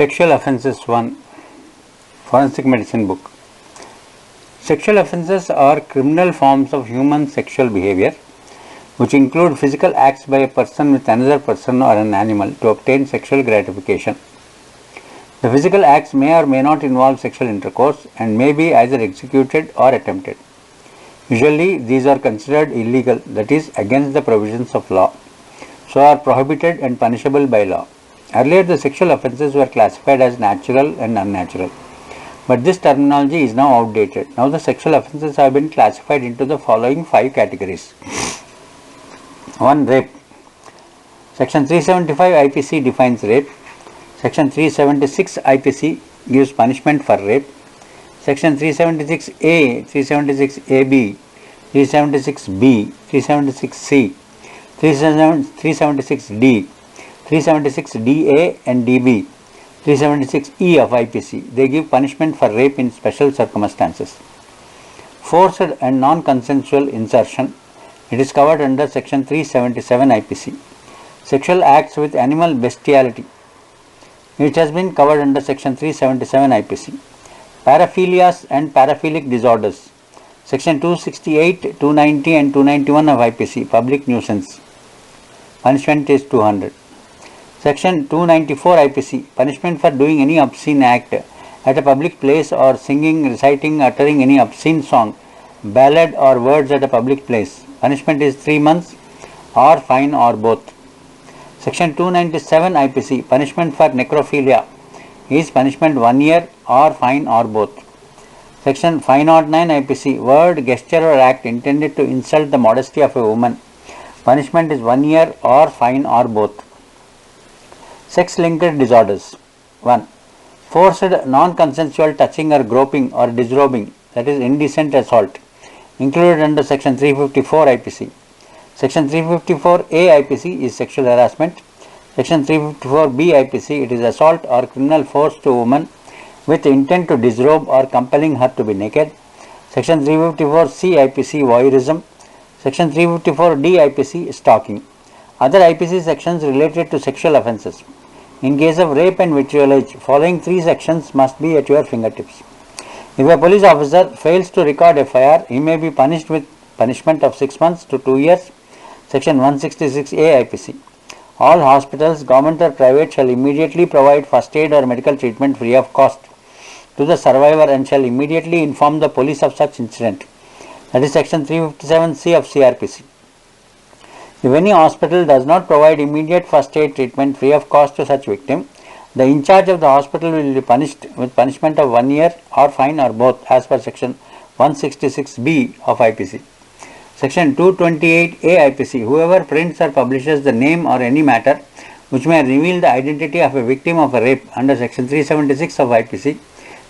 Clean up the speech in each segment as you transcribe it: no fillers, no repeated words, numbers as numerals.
Sexual Offences 1 Forensic Medicine Book. Sexual offences are criminal forms of human sexual behavior which include physical acts by a person with another person or an animal to obtain sexual gratification. The physical acts may or may not involve sexual intercourse and may be either executed or attempted. Usually these are considered illegal, that is, against the provisions of law, so are prohibited and punishable by law. Earlier, the sexual offences were classified as natural and unnatural, but this terminology is now outdated. Now, the sexual offences have been classified into the following 5 categories. 1. Rape. Section 375 IPC defines rape. Section 376 IPC gives punishment for rape. Section 376A, 376AB, 376B, 376C, 376D, 376DA and DB, 376E of IPC. They give punishment for rape in special circumstances. Forced and non-consensual insertion. It is covered under Section 377 IPC. Sexual acts with animal bestiality. It has been covered under Section 377 IPC. Paraphilias and paraphilic disorders. Section 268, 290 and 291 of IPC. Public nuisance. Punishment is 200. Section 294 IPC. Punishment for doing any obscene act at a public place or singing, reciting, uttering any obscene song, ballad or words at a public place. Punishment is 3 months or fine or both. Section 297 IPC. Punishment for necrophilia is punishment 1 year or fine or both. Section 509 IPC. Word, gesture or act intended to insult the modesty of a woman. Punishment is 1 year or fine or both. Sex-linked disorders. 1. Forced non-consensual touching or groping or disrobing, that is indecent assault, included under Section 354 IPC. Section 354A IPC is sexual harassment. Section 354B IPC, it is assault or criminal force to a woman with intent to disrobe or compelling her to be naked. Section 354C IPC, voyeurism. Section 354D IPC, stalking. Other IPC sections related to sexual offences. In case of rape and vitriolage, following 3 sections must be at your fingertips. If a police officer fails to record FIR, he may be punished with punishment of 6 months to 2 years. Section 166A IPC. All hospitals, government or private, shall immediately provide first aid or medical treatment free of cost to the survivor and shall immediately inform the police of such incident. That is Section 357C of CRPC. If any hospital does not provide immediate first aid treatment free of cost to such victim, the in charge of the hospital will be punished with punishment of 1 year or fine or both as per Section 166B of IPC. Section 228A IPC. Whoever prints or publishes the name or any matter which may reveal the identity of a victim of a rape under Section 376 of IPC,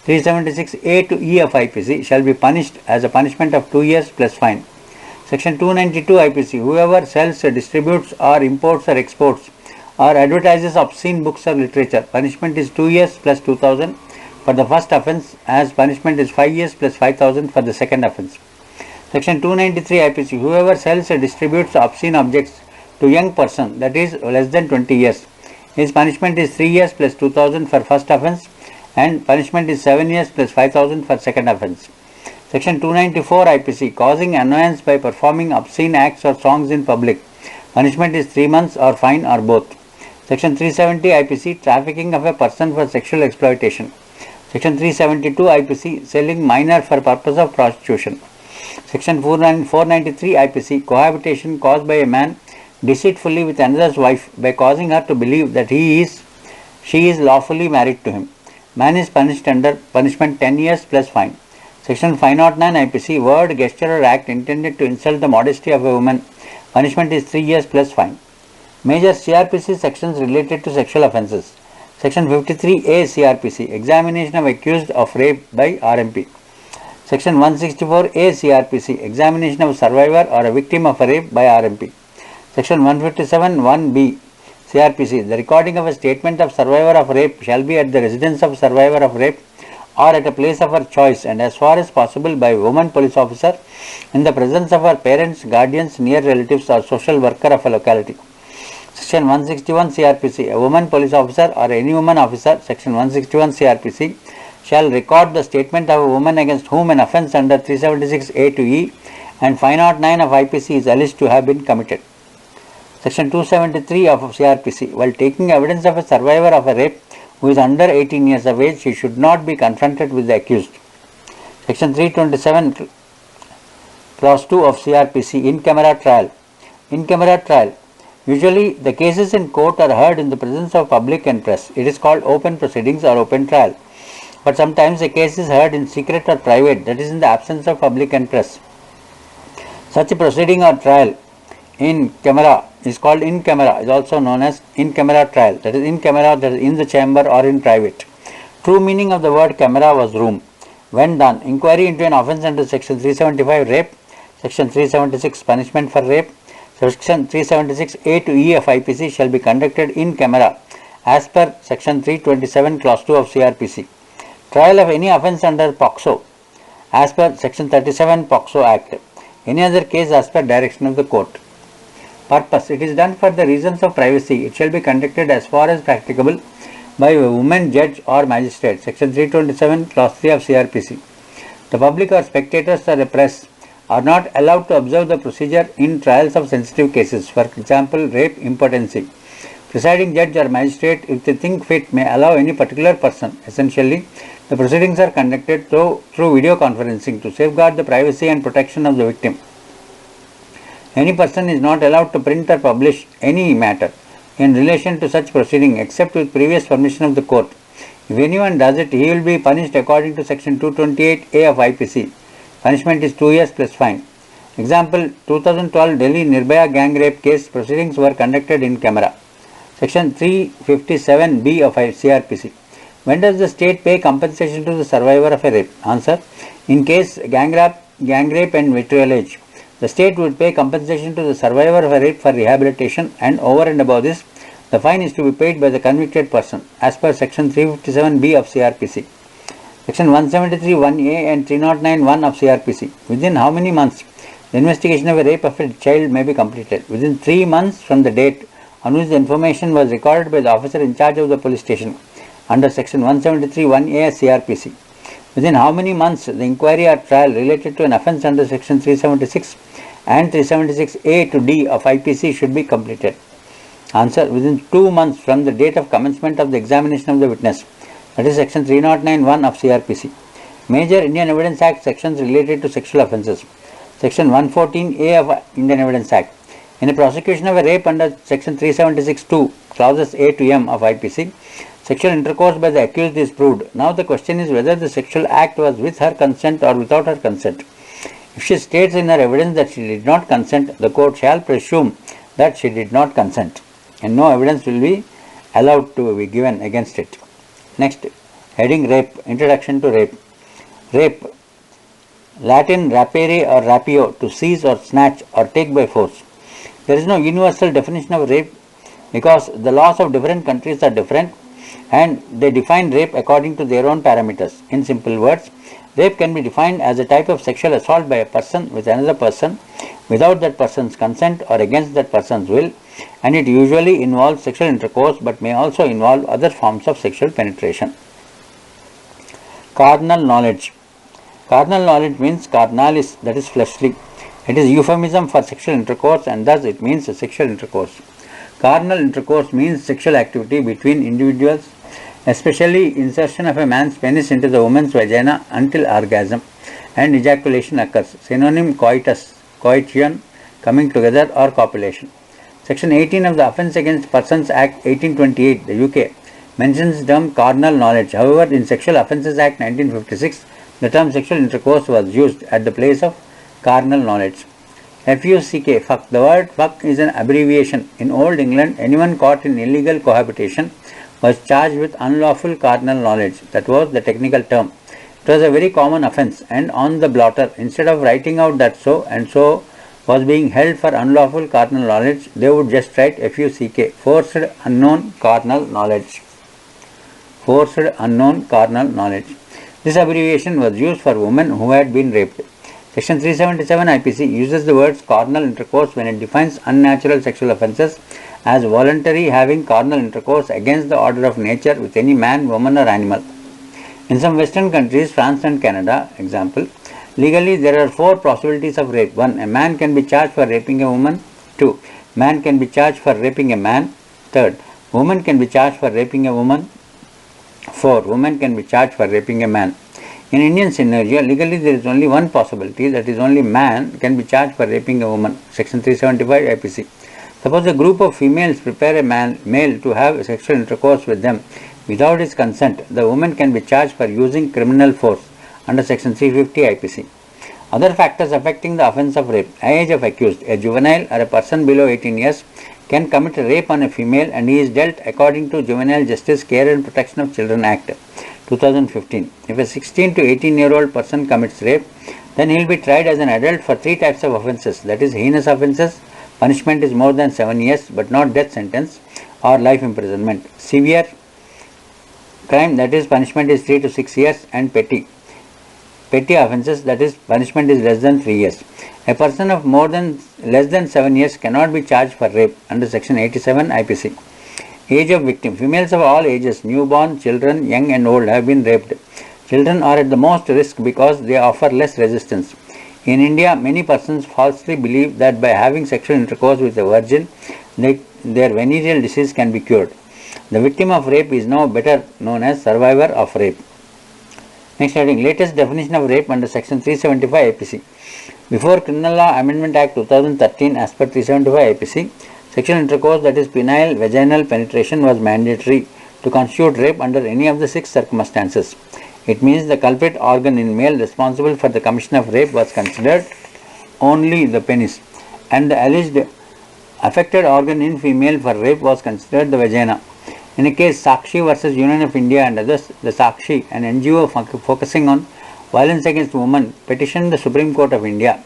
376A to E of IPC shall be punished as a punishment of 2 years plus fine. Section 292 IPC. Whoever sells, distributes or imports or exports or advertises obscene books or literature, punishment is 2 years plus 2000 for the first offence, as punishment is 5 years plus 5000 for the second offence. Section 293 IPC. Whoever sells or distributes obscene objects to young person, that is less than 20 years, his punishment is 3 years plus 2000 for first offence and punishment is 7 years plus 5000 for second offence. Section 294 IPC. Causing annoyance by performing obscene acts or songs in public, punishment is 3 months or fine or both. Section 370 IPC. Trafficking of a person for sexual exploitation. Section 372 IPC. Selling minor for purpose of prostitution. Section 493 IPC. Cohabitation caused by a man deceitfully with another's wife by causing her to believe that she is lawfully married to him. Man is punished under punishment 10 years plus fine. Section 509 IPC. Word, gesture or act intended to insult the modesty of a woman, punishment is 3 years plus fine. Major CRPC sections related to sexual offences. Section 53A CRPC. Examination of accused of rape by RMP. Section 164A CRPC. Examination of survivor or a victim of a rape by RMP. Section 157 1B CRPC. The recording of a statement of survivor of rape shall be at the residence of survivor of rape or at a place of her choice and as far as possible by woman police officer in the presence of her parents, guardians, near relatives or social worker of a locality. Section 161 CRPC. A woman police officer or any woman officer, Section 161 CRPC, shall record the statement of a woman against whom an offence under 376A to E and 509 of IPC is alleged to have been committed. Section 273 of CRPC. While taking evidence of a survivor of a rape who is under 18 years of age, she should not be confronted with the accused. Section 327 Clause 2 of CRPC. In camera trial. In camera trial. Usually the cases in court are heard in the presence of public and press. It is called open proceedings or open trial. But sometimes a case is heard in secret or private, that is in the absence of public and press. Such a proceeding or trial in camera is called in camera, is also known as in camera trial, that is in camera, that is in the chamber or in private. True meaning of the word camera was room. When done, inquiry into an offence under Section 375 rape, Section 376 punishment for rape, Section 376A to E of IPC shall be conducted in camera as per Section 327 Clause 2 of CRPC. Trial of any offence under POCSO as per Section 37 POCSO Act. Any other case as per direction of the court. Purpose. It is done for the reasons of privacy. It shall be conducted as far as practicable by a woman judge or magistrate. Section 327 Clause 3 of CRPC. The public or spectators or the press are not allowed to observe the procedure in trials of sensitive cases, for example, rape, impotency. Presiding judge or magistrate, if they think fit, may allow any particular person. Essentially, the proceedings are conducted through video conferencing to safeguard the privacy and protection of the victim. Any person is not allowed to print or publish any matter in relation to such proceeding except with previous permission of the court. If anyone does it, he will be punished according to Section 228A of IPC. Punishment is 2 years plus fine. Example, 2012 Delhi Nirbhaya gang rape case proceedings were conducted in camera. Section 357B of CRPC. When does the state pay compensation to the survivor of a rape? Answer. In case gang rape and vitriolage, the state would pay compensation to the survivor of a rape for rehabilitation, and over and above this, the fine is to be paid by the convicted person as per Section 357B of CRPC. Section 173(1)(a) and 309(1) of CRPC. Within how many months the investigation of a rape of a child may be completed? Within 3 months from the date on which the information was recorded by the officer in charge of the police station under Section 173(1)(a) CRPC. Within how many months the inquiry or trial related to an offence under Section 376 and 376A to D of IPC should be completed? Answer. Within 2 months from the date of commencement of the examination of the witness, that is Section 309(1) of CRPC. Major Indian Evidence Act sections related to sexual offences. Section 114A of Indian Evidence Act. In the prosecution of a rape under Section 376(2), clauses A to M of IPC, sexual intercourse by the accused is proved. Now the question is whether the sexual act was with her consent or without her consent. If she states in her evidence that she did not consent, the court shall presume that she did not consent, and no evidence will be allowed to be given against it. Next, heading rape, introduction to rape. Rape, Latin rapere or rapio, to seize or snatch or take by force. There is no universal definition of rape because the laws of different countries are different and they define rape according to their own parameters. In simple words, rape can be defined as a type of sexual assault by a person with another person without that person's consent or against that person's will, and it usually involves sexual intercourse but may also involve other forms of sexual penetration. Carnal knowledge. Carnal knowledge means carnalis, that is fleshly. It is euphemism for sexual intercourse and thus it means sexual intercourse. Carnal intercourse means sexual activity between individuals, especially insertion of a man's penis into the woman's vagina until orgasm and ejaculation occurs. Synonym coitus, coition, coming together, or copulation. Section 18 of the Offence Against Persons Act 1828, the UK, mentions the term carnal knowledge. However, in Sexual Offences Act 1956, the term sexual intercourse was used at the place of carnal knowledge. FUCK, fuck. The word fuck is an abbreviation. In Old England, anyone caught in illegal cohabitation was charged with unlawful carnal knowledge. That was the technical term. It was a very common offence, and on the blotter, instead of writing out that so and so was being held for unlawful carnal knowledge, they would just write FUCK, forced unknown carnal knowledge. Forced unknown carnal knowledge. This abbreviation was used for women who had been raped. Section 377 IPC uses the words carnal intercourse when it defines unnatural sexual offences as voluntary having carnal intercourse against the order of nature with any man, woman or animal. In some Western countries, France and Canada, example, legally there are 4 possibilities of rape. 1. A man can be charged for raping a woman. 2. Man can be charged for raping a man. 3. Woman can be charged for raping a woman. 4. Woman can be charged for raping a man. In Indian scenario, legally there is only one possibility, that is only man can be charged for raping a woman. Section 375 IPC. Suppose a group of females prepare a male to have sexual intercourse with them without his consent, the woman can be charged for using criminal force under section 350 IPC. Other factors affecting the offence of rape. Age of accused. A juvenile or a person below 18 years can commit rape on a female and he is dealt according to Juvenile Justice Care and Protection of Children Act 2015. If a 16 to 18-year-old person commits rape, then he will be tried as an adult for 3 types of offences, that is heinous offences, punishment is more than 7 years but not death sentence or life imprisonment, severe crime, that is punishment is 3 to 6 years, and petty offences, that is punishment is less than 3 years. A person of less than 7 years cannot be charged for rape under section 87 IPC. Age of victim. Females of all ages, newborn, children, young and old, have been raped. Children are at the most risk because they offer less resistance. In India, many persons falsely believe that by having sexual intercourse with a virgin, their venereal disease can be cured. The victim of rape is now better known as survivor of rape. Next heading, latest definition of rape under section 375 IPC. Before Criminal Law Amendment Act 2013, as per 375 IPC, sexual intercourse, that is penile vaginal penetration, was mandatory to constitute rape under any of the 6 circumstances. It means the culprit organ in male responsible for the commission of rape was considered only the penis, and the alleged affected organ in female for rape was considered the vagina. In a case Sakshi versus Union of India and others, the Sakshi, an NGO focusing on violence against women, petitioned the Supreme Court of India.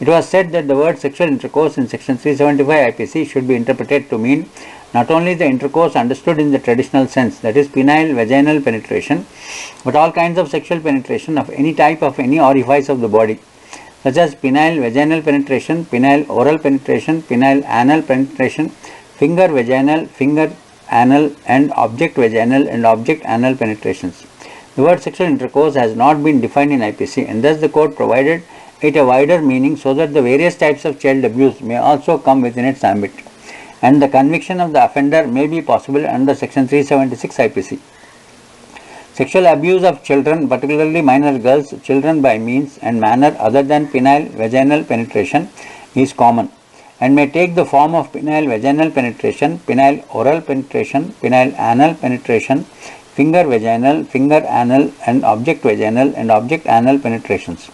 It was said that the word sexual intercourse in section 375 IPC should be interpreted to mean not only the intercourse understood in the traditional sense, that is penile vaginal penetration, but all kinds of sexual penetration of any type of any orifice of the body, such as penile vaginal penetration, penile oral penetration, penile anal penetration, finger vaginal, finger anal and object vaginal and object anal penetrations. The word sexual intercourse has not been defined in IPC, and thus the court provided it a wider meaning so that the various types of child abuse may also come within its ambit, and the conviction of the offender may be possible under section 376 IPC. Sexual abuse of children, particularly minor girls, children by means and manner other than penile vaginal penetration is common and may take the form of penile vaginal penetration, penile oral penetration, penile anal penetration, finger vaginal, finger anal and object vaginal and object anal penetrations.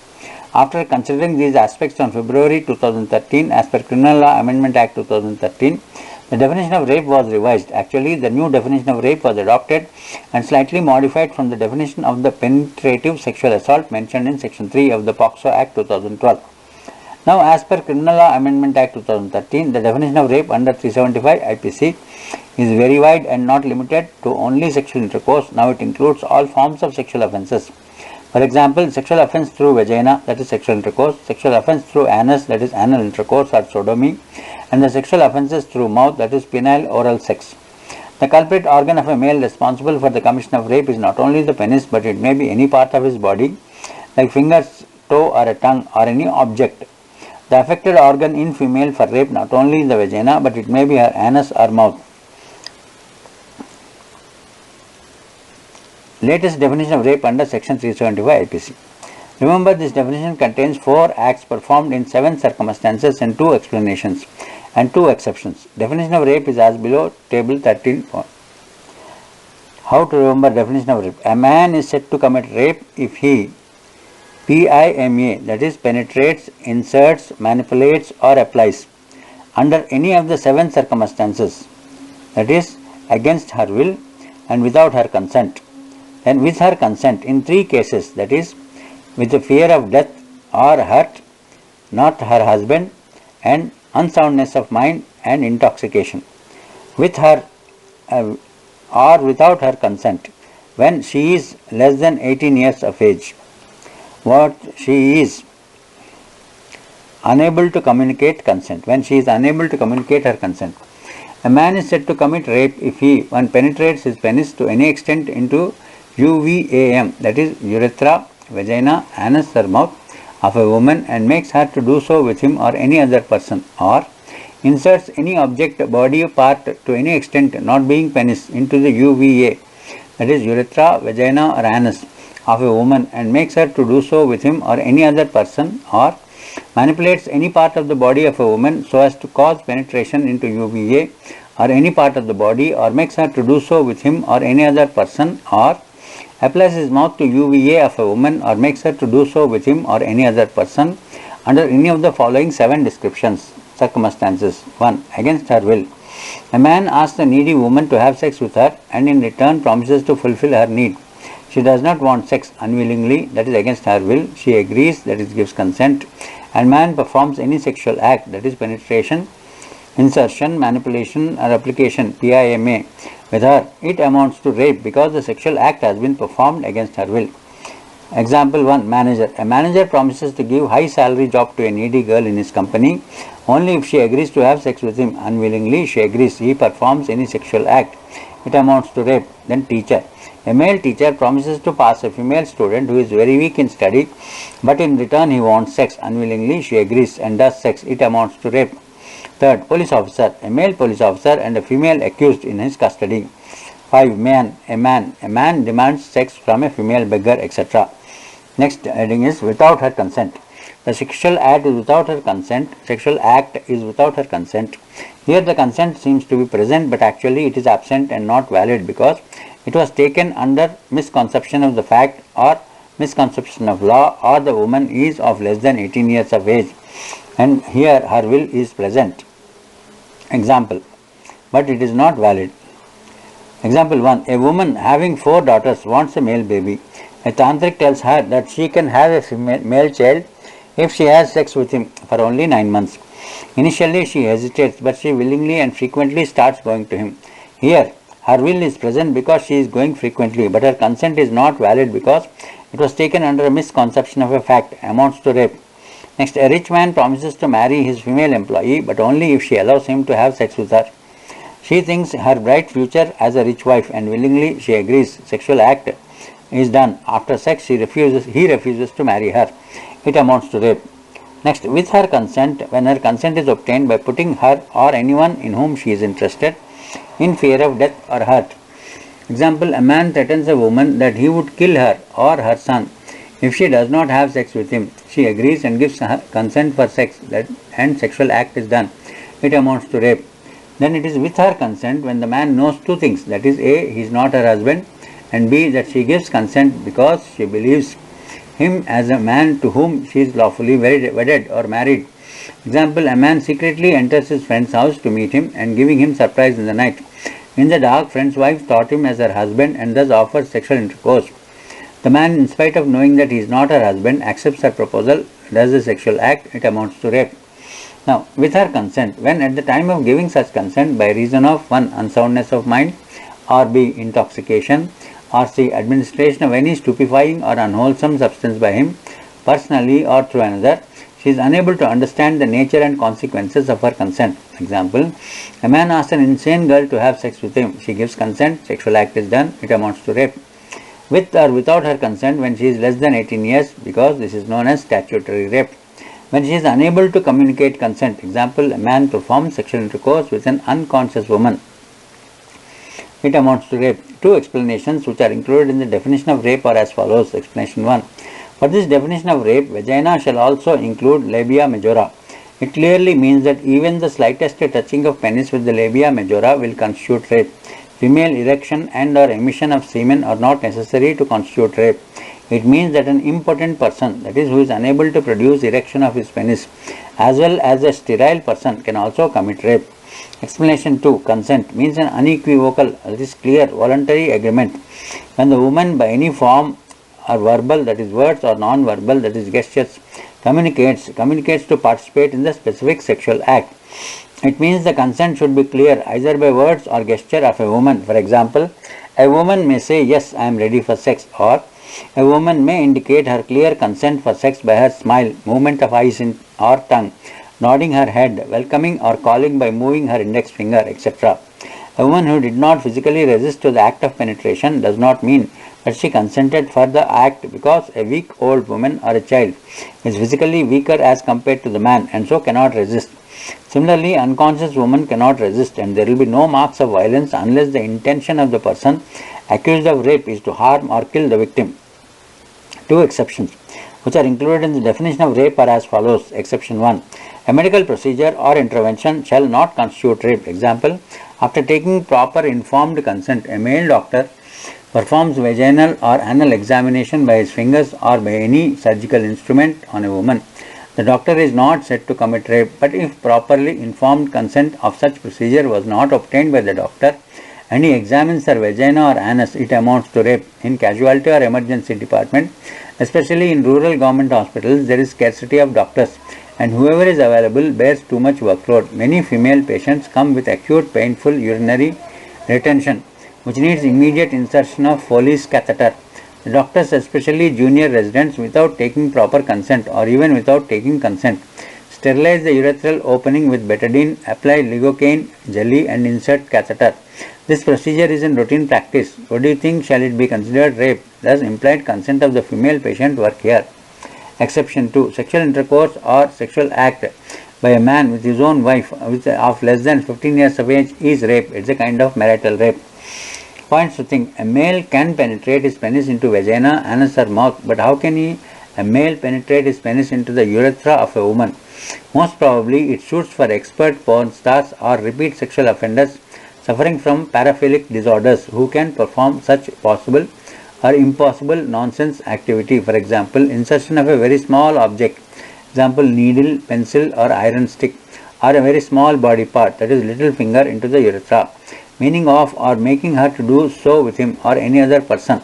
After considering these aspects on February 2013, as per Criminal Law Amendment Act 2013, the definition of rape was revised. Actually, the new definition of rape was adopted and slightly modified from the definition of the penetrative sexual assault mentioned in Section 3 of the POCSO Act 2012. Now, as per Criminal Law Amendment Act 2013, the definition of rape under 375 IPC is very wide and not limited to only sexual intercourse. Now, it includes all forms of sexual offences. For example, sexual offence through vagina, that is sexual intercourse, sexual offence through anus, that is anal intercourse or sodomy, and the sexual offences through mouth, that is penile oral sex. The culprit organ of a male responsible for the commission of rape is not only the penis, but it may be any part of his body, like fingers, toe or a tongue or any object. The affected organ in female for rape not only the vagina, but it may be her anus or mouth. Latest definition of rape under section 375 IPC. Remember, this definition contains 4 acts performed in 7 circumstances and 2 explanations and 2 exceptions. Definition of rape is as below, table 13. How to remember definition of rape? A man is said to commit rape if he PIMA, that is penetrates, inserts, manipulates or applies under any of the 7 circumstances, that is against her will and without her consent, and with her consent in 3 cases, that is with the fear of death or hurt, not her husband, and unsoundness of mind and intoxication, with her or without her consent, when she is less than 18 years of age. What she is unable to communicate consent, when she is unable to communicate her consent. A man is said to commit rape if he 1. Penetrates his penis to any extent into UVAM, that is urethra, vagina, anus or mouth of a woman and makes her to do so with him or any other person, or inserts any object body part to any extent not being penis into the UVA, that is urethra, vagina or anus of a woman and makes her to do so with him or any other person, or manipulates any part of the body of a woman so as to cause penetration into UVA or any part of the body, or makes her to do so with him or any other person, or applies his mouth to UVA of a woman or makes her to do so with him or any other person under any of the following 7 descriptions, circumstances. 1. Against her will. A man asks a needy woman to have sex with her and in return promises to fulfill her need. She does not want sex unwillingly, that is against her will. She agrees, that is gives consent, and man performs any sexual act, that is penetration, insertion, manipulation or application PIMA with her. It amounts to rape because the sexual act has been performed against her will. Example 1. Manager. A manager promises to give high salary job to a needy girl in his company only if she agrees to have sex with him. Unwillingly, she agrees. He performs any sexual act. It amounts to rape. Then teacher. A male teacher promises to pass a female student who is very weak in study, but in return he wants sex. Unwillingly, she agrees and does sex. It amounts to rape. Third, police officer. A male police officer and a female accused in his custody. 5. Man. A man demands sex from a female beggar, etc. Next heading is without her consent. The sexual act is without her consent. Sexual act is without her consent. Here the consent seems to be present, but actually it is absent and not valid because it was taken under misconception of the fact or misconception of law, or the woman is of less than 18 years of age and here her will is present. Example, but it is not valid. Example 1. A woman having 4 daughters wants a male baby. A tantric tells her that she can have a male child if she has sex with him for only 9 months. Initially she hesitates, but she willingly and frequently starts going to him. Here her will is present because she is going frequently, but her consent is not valid because it was taken under a misconception of a fact, amounts to rape. Next, a rich man promises to marry his female employee, but only if she allows him to have sex with her. She thinks her bright future as a rich wife and willingly she agrees. Sexual act is done. After sex, he refuses to marry her. It amounts to rape. Next, with her consent, when her consent is obtained by putting her or anyone in whom she is interested in fear of death or hurt. Example, a man threatens a woman that he would kill her or her son if she does not have sex with him. She agrees and gives her consent for sex, and sexual act is done. It amounts to rape. Then it is with her consent when the man knows 2 things, that is A, he is not her husband, and B, that she gives consent because she believes him as a man to whom she is lawfully wedded or married. Example, a man secretly enters his friend's house to meet him and giving him surprise in the night. In the dark, friend's wife thought him as her husband and thus offers sexual intercourse. The man, in spite of knowing that he is not her husband, accepts her proposal, does the sexual act. It amounts to rape. Now, with her consent, when at the time of giving such consent by reason of 1. Unsoundness of mind, or B. Intoxication, or C. Administration of any stupefying or unwholesome substance by him, personally or through another, she is unable to understand the nature and consequences of her consent. Example, a man asks an insane girl to have sex with him. She gives consent, sexual act is done, it amounts to rape. With or without her consent when she is less than 18 years, because this is known as statutory rape. When she is unable to communicate consent, example, a man performs sexual intercourse with an unconscious woman. It amounts to rape. 2 explanations which are included in the definition of rape are as follows. Explanation 1. For this definition of rape, vagina shall also include labia majora. It clearly means that even the slightest touching of penis with the labia majora will constitute rape. Female erection and or emission of semen are not necessary to constitute rape. It means that an impotent person, that is, who is unable to produce erection of his penis, as well as a sterile person, can also commit rape. Explanation 2. Consent means an unequivocal, that is clear, voluntary agreement. When the woman by any form or verbal, that is words, or non-verbal, that is gestures, communicates to participate in the specific sexual act. It means the consent should be clear either by words or gesture of a woman. For example, a woman may say, yes, I am ready for sex, or a woman may indicate her clear consent for sex by her smile, movement of eyes or tongue, nodding her head, welcoming or calling by moving her index finger, etc. A woman who did not physically resist to the act of penetration does not mean that she consented for the act, because a weak old woman or a child is physically weaker as compared to the man and so cannot resist. Similarly, unconscious woman cannot resist, and there will be no marks of violence unless the intention of the person accused of rape is to harm or kill the victim. Two exceptions which are included in the definition of rape are as follows. Exception 1. A medical procedure or intervention shall not constitute rape. Example, after taking proper informed consent, a male doctor performs vaginal or anal examination by his fingers or by any surgical instrument on a woman. The doctor is not said to commit rape, but if properly informed consent of such procedure was not obtained by the doctor and he examines her vagina or anus, it amounts to rape. In casualty or emergency department, especially in rural government hospitals, there is scarcity of doctors and whoever is available bears too much workload. Many female patients come with acute painful urinary retention which needs immediate insertion of Foley's catheter. The doctors, especially junior residents, without taking proper consent or even without taking consent, sterilize the urethral opening with betadine, apply lidocaine jelly and insert catheter. This procedure is in routine practice. What do you think? Shall it be considered rape? Thus, implied consent of the female patient work here. Exception 2. Sexual intercourse or sexual act by a man with his own wife of less than 15 years of age is rape. It's a kind of marital rape. Points to think. A male can penetrate his penis into vagina, anus or mouth, but how can a male penetrate his penis into the urethra of a woman? Most probably it suits for expert porn stars or repeat sexual offenders suffering from paraphilic disorders who can perform such possible or impossible nonsense activity. For example, insertion of a very small object, example needle, pencil or iron stick, or a very small body part, that is little finger, into the urethra, meaning of or making her to do so with him or any other person.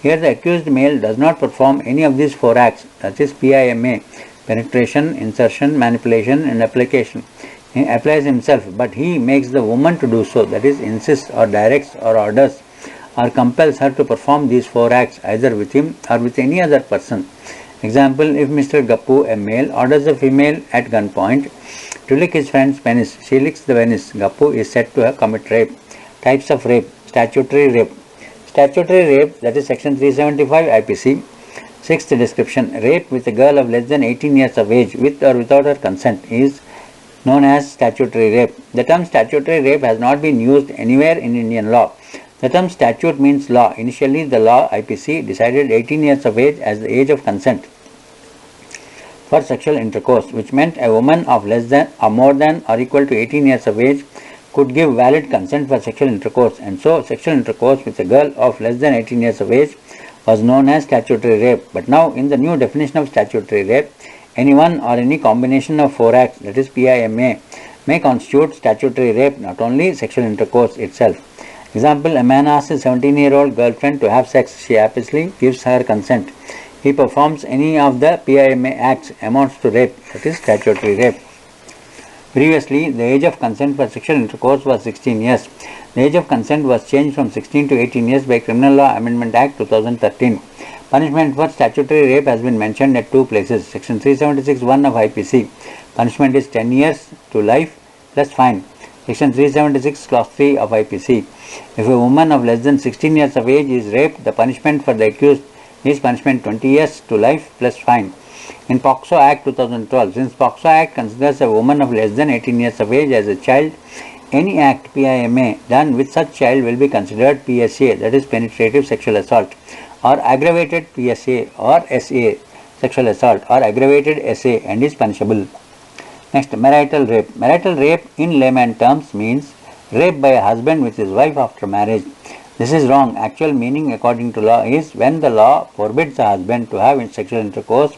Here the accused male does not perform any of these four acts, that is PIMA, penetration, insertion, manipulation and application. He applies himself, but he makes the woman to do so, that is insists or directs or orders or compels her to perform these four acts either with him or with any other person. Example, if Mr. Gappu, a male, orders a female at gunpoint to lick his friend's penis, she licks the penis, Gappu is said to have commit rape. Types of rape. Statutory rape. Statutory rape, that is section 375 IPC. Sixth description. Rape with a girl of less than 18 years of age with or without her consent is known as statutory rape. The term statutory rape has not been used anywhere in Indian law. The term statute means law. Initially, the law IPC decided 18 years of age as the age of consent for sexual intercourse, which meant a woman of less than or more than or equal to 18 years of age could give valid consent for sexual intercourse, and so sexual intercourse with a girl of less than 18 years of age was known as statutory rape. But now, in the new definition of statutory rape, any one or any combination of four acts, that is PIMA, may constitute statutory rape, not only sexual intercourse itself. Example, a man asks his 17-year-old girlfriend to have sex. She happily gives her consent. He performs any of the PIMA acts, amounts to rape, that is statutory rape. Previously, the age of consent for sexual intercourse was 16 years. The age of consent was changed from 16 to 18 years by Criminal Law Amendment Act 2013. Punishment for statutory rape has been mentioned at two places. Section 376(1) of IPC. Punishment is 10 years to life plus fine. Section 376 clause 3 of IPC. If a woman of less than 16 years of age is raped, the punishment for the accused is punishment 20 years to life plus fine. In POCSO Act 2012, since POCSO Act considers a woman of less than 18 years of age as a child, any act PIMA done with such child will be considered PSA, that is penetrative sexual assault, or aggravated PSA or SA, sexual assault, or aggravated SA, and is punishable. Next, marital rape. Marital rape in layman terms means rape by a husband with his wife after marriage. This is wrong. Actual meaning according to law is when the law forbids a husband to have sexual intercourse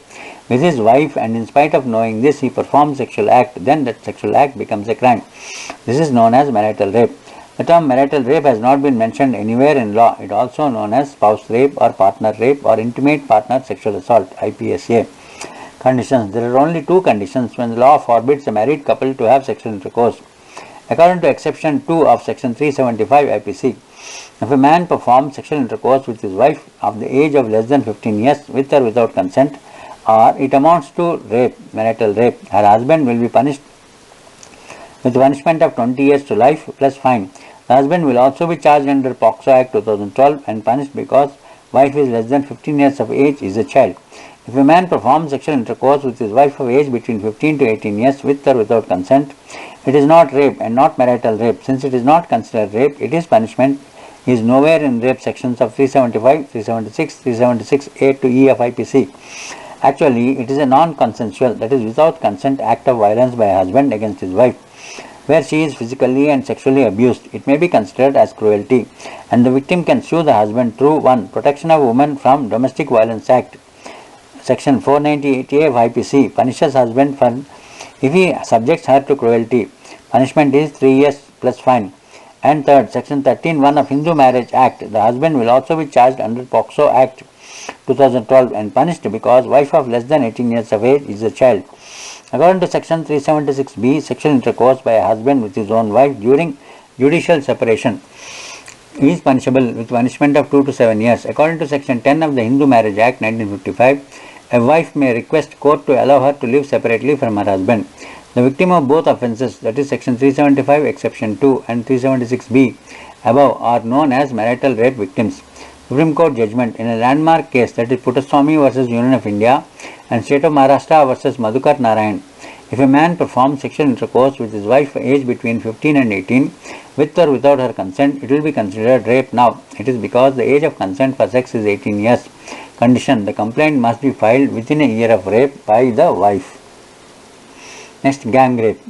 with his wife and in spite of knowing this he performs sexual act, then that sexual act becomes a crime. This is known as marital rape. The term marital rape has not been mentioned anywhere in law. It is also known as spouse rape or partner rape or intimate partner sexual assault, IPSA. Conditions. There are only two conditions when the law forbids a married couple to have sexual intercourse. According to exception 2 of section 375 IPC, if a man performs sexual intercourse with his wife of the age of less than 15 years with or without consent, or it amounts to rape, marital rape, her husband will be punished with punishment of 20 years to life plus fine. The husband will also be charged under POCSO Act 2012 and punished because wife is less than 15 years of age is a child. If a man performs sexual intercourse with his wife of age between 15 to 18 years with or without consent, it is not rape and not marital rape. Since it is not considered rape, it is punishment is nowhere in rape sections of 375, 376, 376A to E of IPC. Actually, it is a non-consensual, that is without consent, act of violence by a husband against his wife, where she is physically and sexually abused. It may be considered as cruelty, and the victim can sue the husband through 1. Protection of Women from Domestic Violence Act, Section 498A of IPC, punishes husband for if he subjects her to cruelty. Punishment is 3 years plus fine. And third, Section 13(1) of Hindu Marriage Act, the husband will also be charged under POCSO Act 2012 and punished because wife of less than 18 years of age is a child. According to Section 376B, sexual intercourse by a husband with his own wife during judicial separation is punishable with punishment of 2 to 7 years. According to Section 10 of the Hindu Marriage Act 1955, a wife may request court to allow her to live separately from her husband. The victim of both offences, that is Section 375 Exception 2 and 376B above, are known as marital rape victims. Supreme Court judgment in a landmark case, that is Puttaswamy vs. Union of India and State of Maharashtra vs. Madhukar Narayan. If a man performs sexual intercourse with his wife aged between 15 and 18 with or without her consent, it will be considered rape. Now, it is because the age of consent for sex is 18 years. Condition: the complaint must be filed within a year of rape by the wife. Next, gang rape.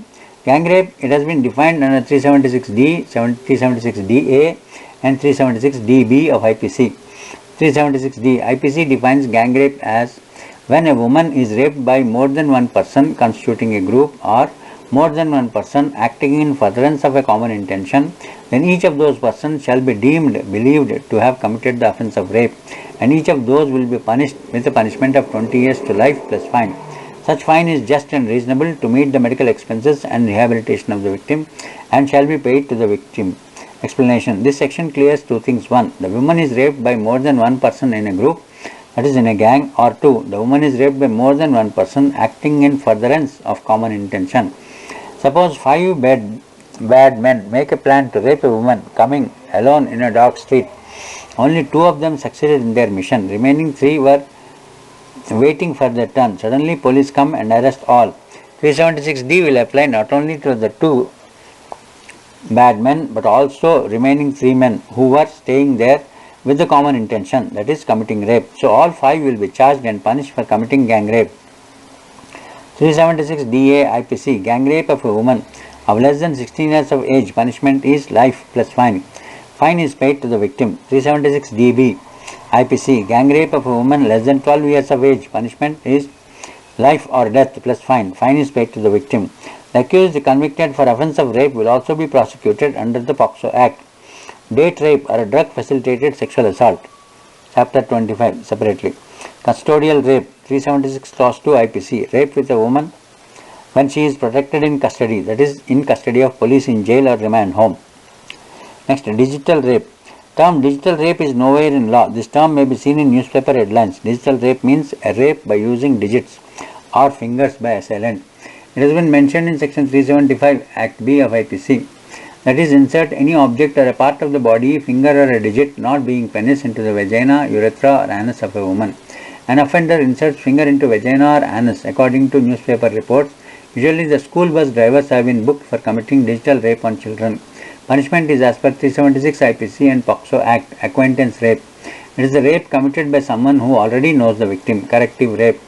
Gang rape, it has been defined under 376D, 376DA and 376DB of IPC. 376D, IPC defines gang rape as when a woman is raped by more than one person constituting a group or more than one person acting in furtherance of a common intention, then each of those persons shall be believed to have committed the offence of rape, and each of those will be punished with a punishment of 20 years to life plus fine. Such fine is just and reasonable to meet the medical expenses and rehabilitation of the victim and shall be paid to the victim. Explanation: this section clears two things. 1. The woman is raped by more than one person in a group, that is in a gang, or 2. The woman is raped by more than one person acting in furtherance of common intention. Suppose 5 bad men make a plan to rape a woman coming alone in a dark street. Only 2 of them succeeded in their mission. Remaining 3 were waiting for their turn. Suddenly police come and arrest all. 376D will apply not only to the 2 bad men but also remaining 3 men who were staying there with the common intention, that is committing rape. So all 5 will be charged and punished for committing gang rape. 376DA IPC, gang rape of a woman of less than 16 years of age, punishment is life plus fine. Fine is paid to the victim. 376DB IPC, gang rape of a woman less than 12 years of age, punishment is life or death plus fine. Fine is paid to the victim. The accused convicted for offence of rape will also be prosecuted under the POCSO Act. Date rape or drug facilitated sexual assault, Chapter 25 separately. Custodial rape, 376 Clause 2 IPC, rape with a woman when she is protected in custody, that is in custody of police in jail or remand home. Next, digital rape. Term digital rape is nowhere in law. This term may be seen in newspaper headlines. Digital rape means a rape by using digits or fingers by assailant. It has been mentioned in Section 375 Act B of IPC. That is, insert any object or a part of the body, finger or a digit, not being penis, into the vagina, urethra or anus of a woman. An offender inserts finger into vagina or anus. According to newspaper reports, usually the school bus drivers have been booked for committing digital rape on children. Punishment is as per 376 IPC and POCSO Act, acquaintance rape. It is a rape committed by someone who already knows the victim. Corrective rape.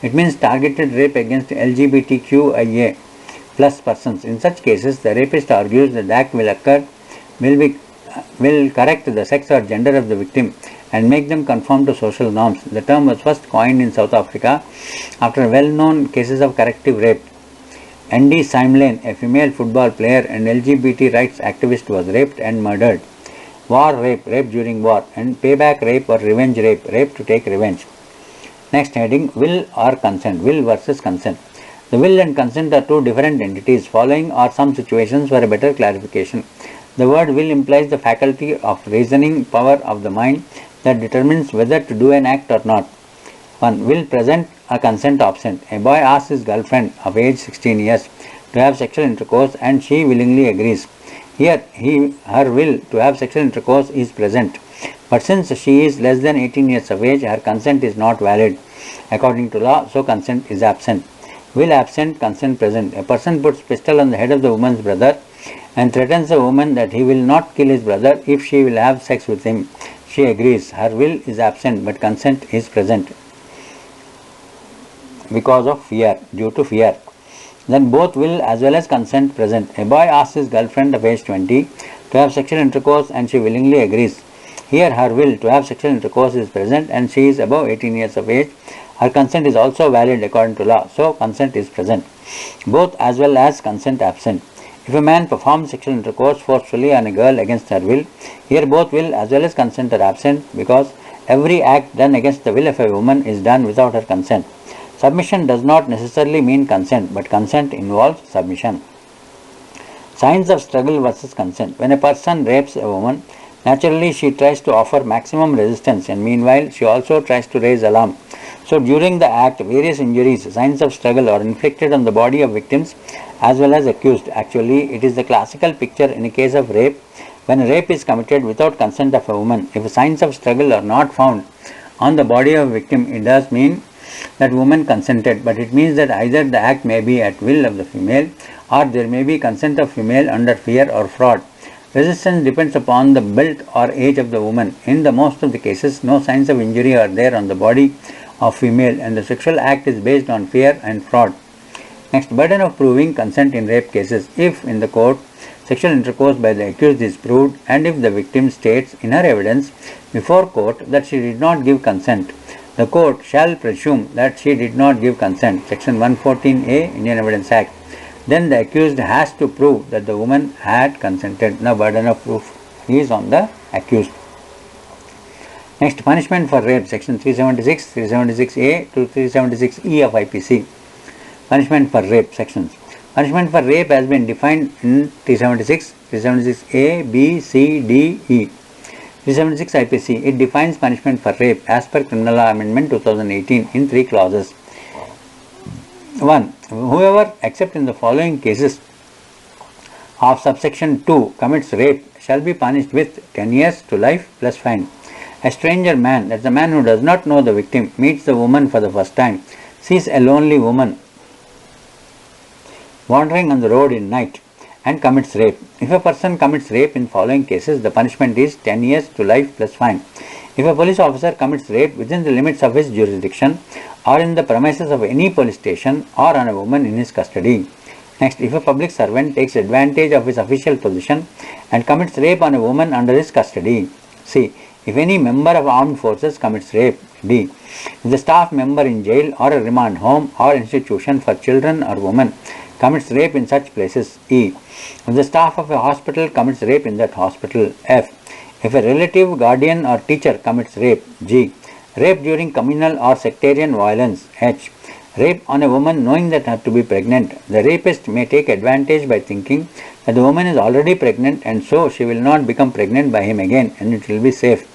It means targeted rape against LGBTQIA plus persons. In such cases, the rapist argues that the act will correct the sex or gender of the victim and make them conform to social norms. The term was first coined in South Africa after well-known cases of corrective rape. Andy Simlane, a female football player and LGBT rights activist, was raped and murdered. War rape, rape during war, and payback rape or revenge rape, rape to take revenge. Next heading, will or consent, will versus consent. The will and consent are two different entities. Following are some situations for a better clarification. The word will implies the faculty of reasoning power of the mind that determines whether to do an act or not. 1. Will present a consent absent. A boy asks his girlfriend of age 16 years to have sexual intercourse and she willingly agrees. Here, her will to have sexual intercourse is present. But since she is less than 18 years of age, her consent is not valid according to law, so consent is absent. Will absent, consent present. A person puts pistol on the head of the woman's brother and threatens the woman that he will not kill his brother if she will have sex with him. She agrees. Her will is absent but consent is present because of fear, due to fear. Then both will as well as consent present. A boy asks his girlfriend of age 20 to have sexual intercourse and she willingly agrees. Here her will to have sexual intercourse is present and she is above 18 years of age. Her consent is also valid according to law, so consent is present. Both as well as consent absent. If a man performs sexual intercourse forcefully on a girl against her will, here both will as well as consent are absent because every act done against the will of a woman is done without her consent. Submission does not necessarily mean consent, but consent involves submission. Signs of struggle versus consent. When a person rapes a woman, naturally she tries to offer maximum resistance and meanwhile she also tries to raise alarm. So during the act, various injuries, signs of struggle are inflicted on the body of victims as well as accused. Actually, it is the classical picture in a case of rape. When a rape is committed without consent of a woman, if signs of struggle are not found on the body of a victim, it does mean that woman consented, but it means that either the act may be at will of the female or there may be consent of female under fear or fraud. Resistance depends upon the build or age of the woman. In the most of the cases, no signs of injury are there on the body of female and the sexual act is based on fear and fraud. Next, burden of proving consent in rape cases. If in the court sexual intercourse by the accused is proved and if the victim states in her evidence before court that she did not give consent, the court shall presume that she did not give consent. Section 114A Indian Evidence Act. Then the accused has to prove that the woman had consented. Now burden of proof is on the accused. Next, punishment for rape. Section 376, 376A to 376E of IPC. Punishment for rape sections. Punishment for rape has been defined in 376, 376A, B, C, D, E. 376 IPC. It defines punishment for rape as per Criminal Law Amendment 2018 in 3 clauses. 1. Whoever, except in the following cases of subsection 2, commits rape shall be punished with 10 years to life plus fine. A stranger man, that is the man who does not know the victim, meets the woman for the first time, sees a lonely woman wandering on the road in night and commits rape. If a person commits rape in following cases, the punishment is 10 years to life plus fine. If a police officer commits rape within the limits of his jurisdiction or in the premises of any police station or on a woman in his custody. Next, if a public servant takes advantage of his official position and commits rape on a woman under his custody. C. If any member of armed forces commits rape. D. If the staff member in jail or a remand home or institution for children or women commits rape in such places. E. If the staff of a hospital commits rape in that hospital. F. If a relative, guardian or teacher commits rape. G. Rape during communal or sectarian violence. H. Rape on a woman knowing that her to be pregnant. The rapist may take advantage by thinking that the woman is already pregnant and so she will not become pregnant by him again and it will be safe.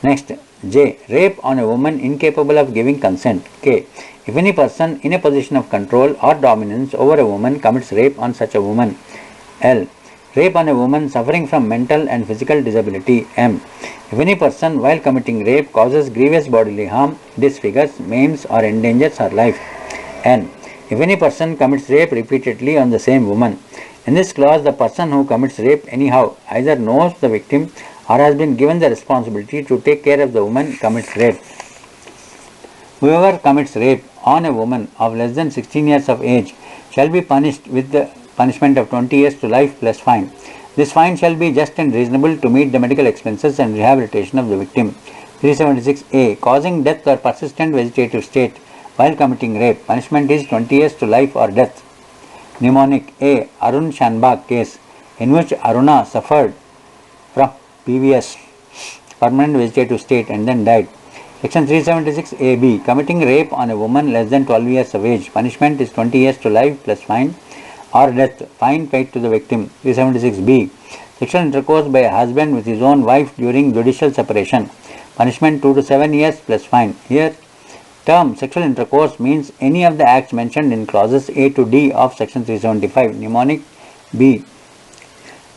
Next, J. Rape on a woman incapable of giving consent. K. If any person in a position of control or dominance over a woman commits rape on such a woman. L. Rape on a woman suffering from mental and physical disability. M. If any person while committing rape causes grievous bodily harm, disfigures, maims or endangers her life. N. If any person commits rape repeatedly on the same woman. In this clause, the person who commits rape anyhow either knows the victim or has been given the responsibility to take care of the woman commits rape. Whoever commits rape on a woman of less than 16 years of age shall be punished with the punishment of 20 years to life plus fine. This fine shall be just and reasonable to meet the medical expenses and rehabilitation of the victim. 376A. Causing death or persistent vegetative state while committing rape. Punishment is 20 years to life or death. Mnemonic. A. Arun Shanbag case in which Aruna suffered from PVS, permanent vegetative state, and then died. Section 376AB. Committing rape on a woman less than 12 years of age. Punishment is 20 years to life plus fine or death. Fine paid to the victim. 376B. Sexual intercourse by a husband with his own wife during judicial separation. Punishment 2 to 7 years plus fine. Here Term sexual intercourse means any of the acts mentioned in clauses A to D of section 375. Mnemonic B.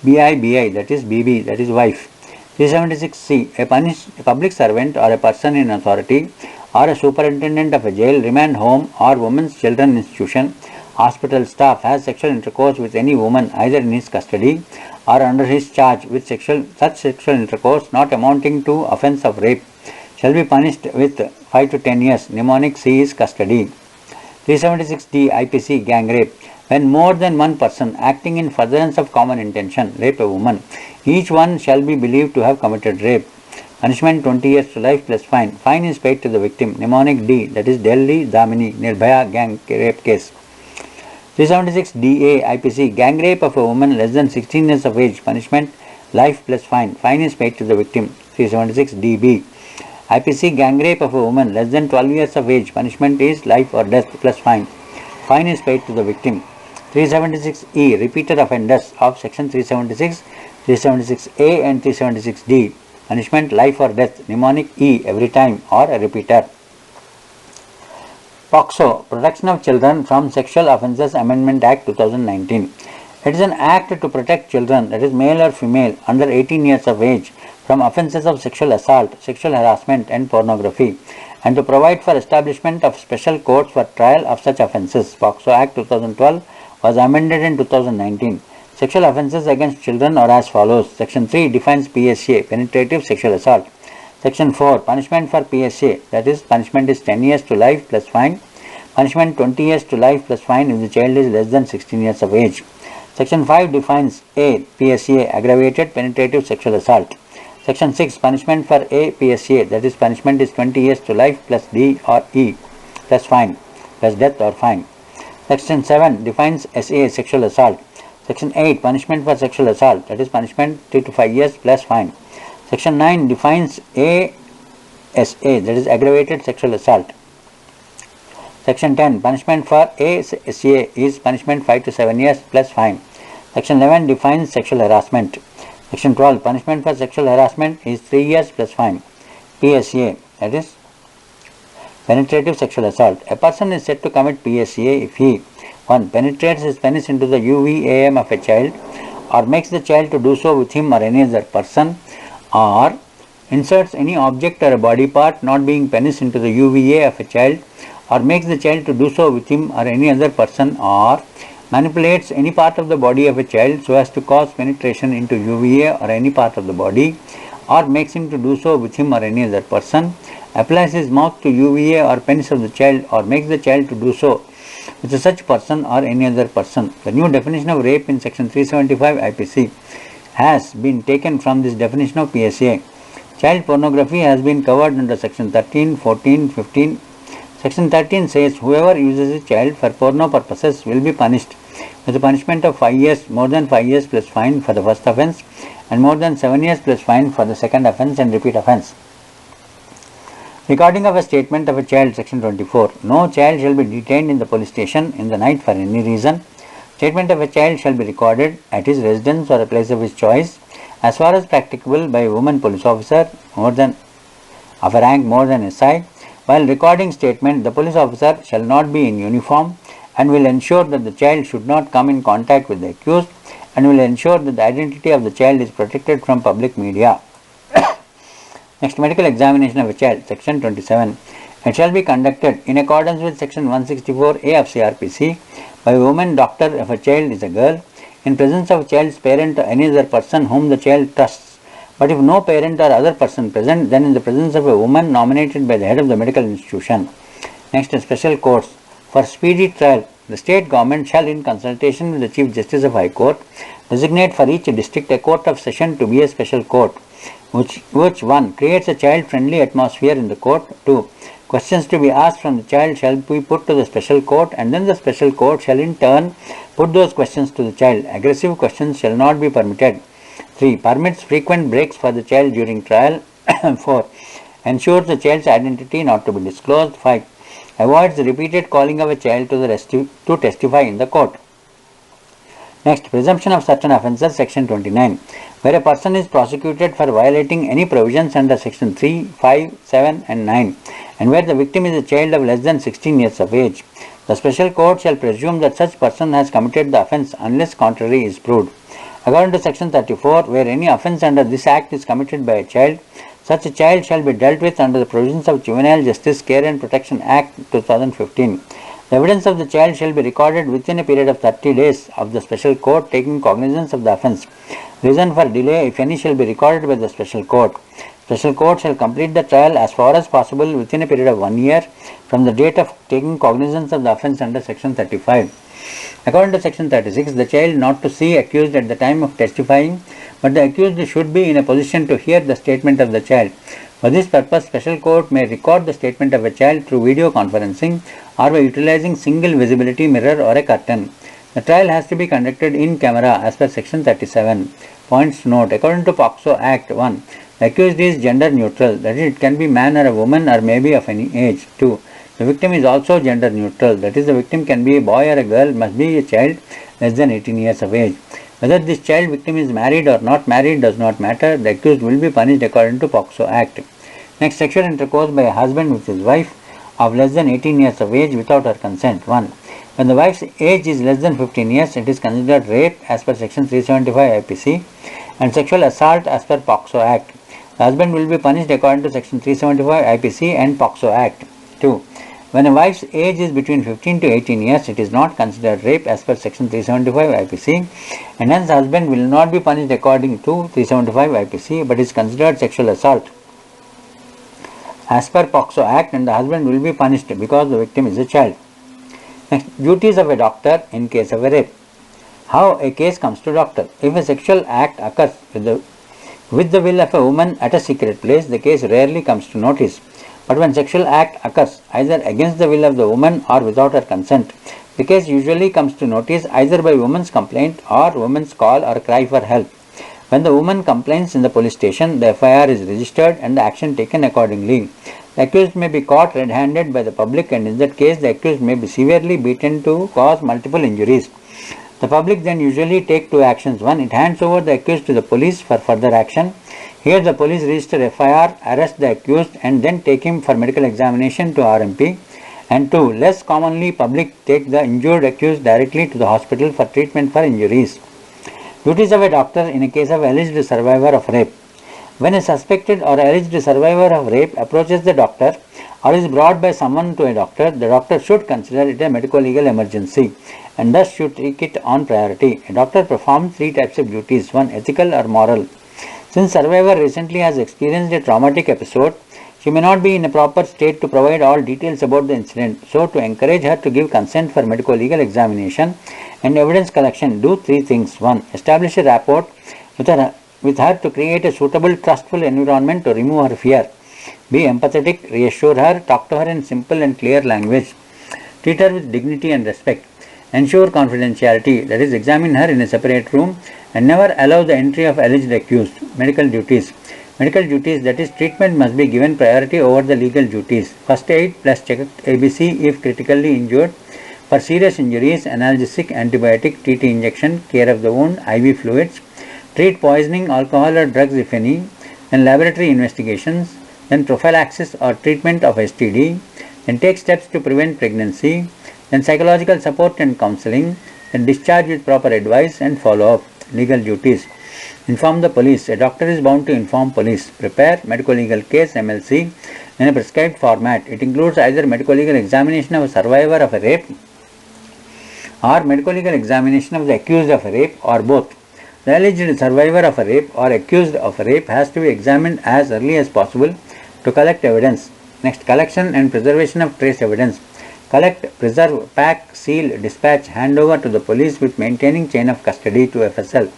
BI, that is BB, that is wife. 376C. A public servant or a person in authority or a superintendent of a jail, remand home or women's children institution, hospital staff has sexual intercourse with any woman either in his custody or under his charge with such sexual intercourse not amounting to offence of rape shall be punished with 5 to 10 years. Mnemonic C is custody. 376D IPC gang rape. When more than one person acting in furtherance of common intention rape a woman, each one shall be believed to have committed rape. Punishment 20 years to life plus fine. Fine is paid to the victim. Mnemonic D, that is Delhi Damini Nirbhaya gang rape case. 376DA IPC gang rape of a woman less than 16 years of age. Punishment life plus fine. Fine is paid to the victim. 376DB IPC gang rape of a woman less than 12 years of age. Punishment is life or death plus fine. Fine is paid to the victim. 376E repeated offenders of section 376, 376A and 376D. Punishment life or death. Mnemonic E every time or a repeater. POCSO, Protection of Children from Sexual Offences Amendment Act 2019. It is an act to protect children, that is male or female, under 18 years of age from offences of sexual assault, sexual harassment and pornography, and to provide for establishment of special courts for trial of such offences. POCSO Act 2012 was amended in 2019. Sexual offences against children are as follows. Section 3 defines PSA, penetrative sexual assault. Section 4, punishment for PSA, that is punishment is 10 years to life plus fine. Punishment 20 years to life plus fine if the child is less than 16 years of age. Section 5 defines A, PSA, aggravated penetrative sexual assault. Section 6, punishment for A, PSA, that is punishment is 20 years to life plus D or E plus fine plus death or fine. Section 7 defines SA, sexual assault. Section 8, punishment for sexual assault, that is punishment 3 to 5 years plus fine. Section 9 defines ASA, that is aggravated sexual assault. Section 10, punishment for ASA is punishment 5 to 7 years plus fine. Section 11 defines sexual harassment. Section 12, punishment for sexual harassment is 3 years plus fine. PSA, that is penetrative sexual assault. A person is said to commit PSA if he 1. Penetrates his penis into the UVAM of a child or makes the child to do so with him or any other person, or inserts any object or a body part not being penis into the UVA of a child or makes the child to do so with him or any other person, or manipulates any part of the body of a child so as to cause penetration into UVA or any part of the body, or makes him to do so with him or any other person, applies his mouth to UVA or penis of the child or makes the child to do so with such person or any other person. The new definition of rape in section 375 IPC has been taken from this definition of PSA. Child pornography has been covered under section 13, 14, 15. Section 13 says whoever uses a child for porno purposes will be punished with a punishment of 5 years, more than 5 years plus fine for the first offence and more than 7 years plus fine for the second offence and repeat offence. Recording of a statement of a child, section 24. No child shall be detained in the police station in the night for any reason. Statement of a child shall be recorded at his residence or a place of his choice as far as practicable by a woman police officer of a rank more than SI. While recording statement, the police officer shall not be in uniform and will ensure that the child should not come in contact with the accused and will ensure that the identity of the child is protected from public media. Next, medical examination of a child, section 27. It shall be conducted in accordance with section 164A of CRPC by a woman doctor if a child is a girl, in presence of a child's parent or any other person whom the child trusts. But if no parent or other person present, then in the presence of a woman nominated by the head of the medical institution. Next, special courts. For speedy trial, the state government shall, in consultation with the Chief Justice of High Court, designate for each district a court of session to be a special court, which 1. Creates a child-friendly atmosphere in the court. 2. Questions to be asked from the child shall be put to the special court, and then the special court shall in turn put those questions to the child. Aggressive questions shall not be permitted. 3. Permits frequent breaks for the child during trial. 4. Ensures the child's identity not to be disclosed. 5. Avoids the repeated calling of a child to testify in the court. Next, presumption of certain offences, section 29. Where a person is prosecuted for violating any provisions under section 3, 5, 7 and 9 and where the victim is a child of less than 16 years of age, the special court shall presume that such person has committed the offence unless contrary is proved. According to section 34, where any offence under this act is committed by a child, such a child shall be dealt with under the provisions of Juvenile Justice Care and Protection Act 2015. The evidence of the child shall be recorded within a period of 30 days of the special court taking cognizance of the offence. Reason for delay, if any, shall be recorded by the special court. Special court shall complete the trial as far as possible within a period of 1 year from the date of taking cognizance of the offence under section 35. According to section 36, the child not to see accused at the time of testifying, but the accused should be in a position to hear the statement of the child. For this purpose, special court may record the statement of a child through video conferencing or by utilizing single visibility mirror or a curtain. The trial has to be conducted in camera as per section 37. Points to note: according to POCSO Act 1, the accused is gender neutral, that is, it can be man or a woman or may be of any age. 2. The victim is also gender neutral, that is, the victim can be a boy or a girl, must be a child less than 18 years of age. Whether this child victim is married or not married does not matter, the accused will be punished according to POCSO Act. Next, sexual intercourse by a husband with his wife of less than 18 years of age without her consent. 1. When the wife's age is less than 15 years, it is considered rape as per section 375 IPC and sexual assault as per POCSO Act. The husband will be punished according to section 375 IPC and POCSO Act. 2. When a wife's age is between 15 to 18 years, it is not considered rape as per section 375 IPC, and hence the husband will not be punished according to 375 IPC, but is considered sexual assault as per POCSO Act, and the husband will be punished because the victim is a child. Next, duties of a doctor in case of a rape. How a case comes to doctor. If a sexual act occurs with the will of a woman at a secret place, the case rarely comes to notice. But when sexual act occurs either against the will of the woman or without her consent, the case usually comes to notice either by woman's complaint or woman's call or cry for help. When the woman complains in the police station, the FIR is registered and the action taken accordingly. The accused may be caught red-handed by the public, and in that case the accused may be severely beaten to cause multiple injuries. The public then usually take two actions. 1. It hands over the accused to the police for further action. Here the police register FIR, arrest the accused and then take him for medical examination to RMP. And 2. Less commonly, public take the injured accused directly to the hospital for treatment for injuries. Duties of a doctor in a case of alleged survivor of rape. When a suspected or alleged survivor of rape approaches the doctor or is brought by someone to a doctor, the doctor should consider it a medico-legal emergency and thus should take it on priority. A doctor performs three types of duties. 1. Ethical or moral. Since survivor recently has experienced a traumatic episode, she may not be in a proper state to provide all details about the incident. So, to encourage her to give consent for medico-legal examination and evidence collection, do three things. 1. Establish a rapport with her to create a suitable, trustful environment to remove her fear. Be empathetic, reassure her, talk to her in simple and clear language. Treat her with dignity and respect. Ensure confidentiality, that is, examine her in a separate room and never allow the entry of alleged accused. Medical duties. Medical duties, that is, treatment must be given priority over the legal duties. First aid plus check ABC if critically injured. For serious injuries, analgesic, antibiotic, TT injection, care of the wound, IV fluids. Treat poisoning, alcohol or drugs if any. Then laboratory investigations. Then prophylaxis or treatment of STD. Then take steps to prevent pregnancy. Then psychological support and counseling. Then discharge with proper advice and follow-up. Legal duties. Inform the police. A doctor is bound to inform police. Prepare medico-legal case MLC in a prescribed format. It includes either medico-legal examination of a survivor of a rape or medico-legal examination of the accused of a rape or both. The alleged survivor of a rape or accused of a rape has to be examined as early as possible to collect evidence. Next, collection and preservation of trace evidence. Collect, preserve, pack, seal, dispatch, hand over to the police with maintaining chain of custody to FSL.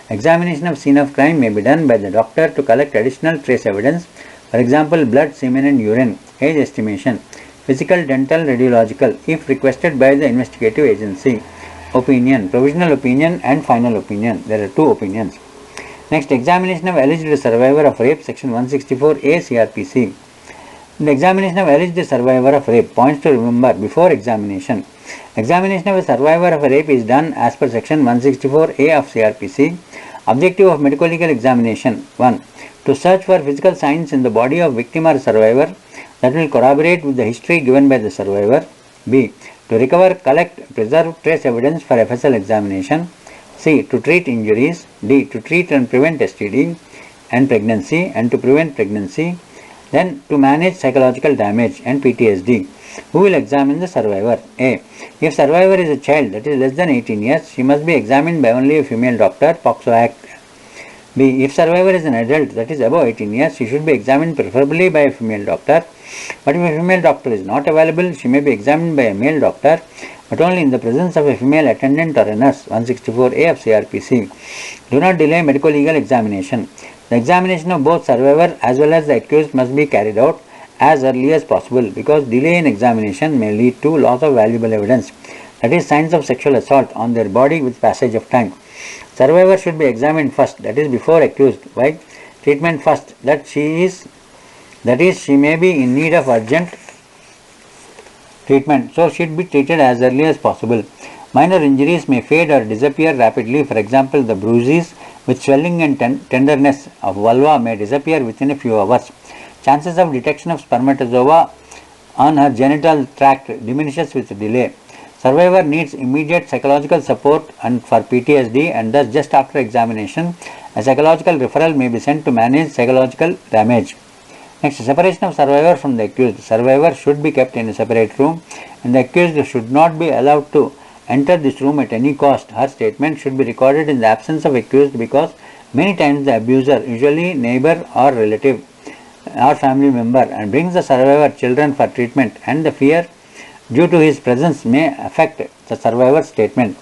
Examination of scene of crime may be done by the doctor to collect additional trace evidence, for example, blood, semen and urine, age estimation, physical, dental, radiological, if requested by the investigative agency. Opinion, provisional opinion and final opinion. There are two opinions. Next, examination of alleged survivor of rape, section 164A CRPC. The examination of alleged survivor of rape. Points to remember before examination. Examination of a survivor of a rape is done as per section 164A of CRPC Objective of medical legal examination: 1. To search for physical signs in the body of victim or survivor that will corroborate with the history given by the survivor. B. To recover, collect, preserve trace evidence for FSL examination. C. To treat injuries. D. To treat and prevent STD and pregnancy and to prevent pregnancy. Then to manage psychological damage and PTSD. Who will examine the survivor? A. If survivor is a child that is less than 18 years, she must be examined by only a female doctor, POXO Act. B. If survivor is an adult that is above 18 years, she should be examined preferably by a female doctor. But if a female doctor is not available, she may be examined by a male doctor, but only in the presence of a female attendant or a nurse. 164A of CRPC. Do not delay medical legal examination. The examination of both survivor as well as the accused must be carried out as early as possible, because delay in examination may lead to loss of valuable evidence, that is signs of sexual assault on their body with passage of time. Survivor should be examined first, that is before accused. Why? Treatment first, that is she may be in need of urgent treatment, so should be treated as early as possible. Minor injuries may fade or disappear rapidly. For example, the bruises with swelling and tenderness of vulva may disappear within a few hours. Chances of detection of spermatozoa on her genital tract diminishes with delay. Survivor needs immediate psychological support and for PTSD, and thus just after examination, a psychological referral may be sent to manage psychological damage. Next, separation of survivor from the accused. Survivor should be kept in a separate room, and the accused should not be allowed to enter this room at any cost. Her statement should be recorded in the absence of accused, because many times the abuser, usually neighbor or relative or family member, and brings the survivor children for treatment, and the fear due to his presence may affect the survivor's statement.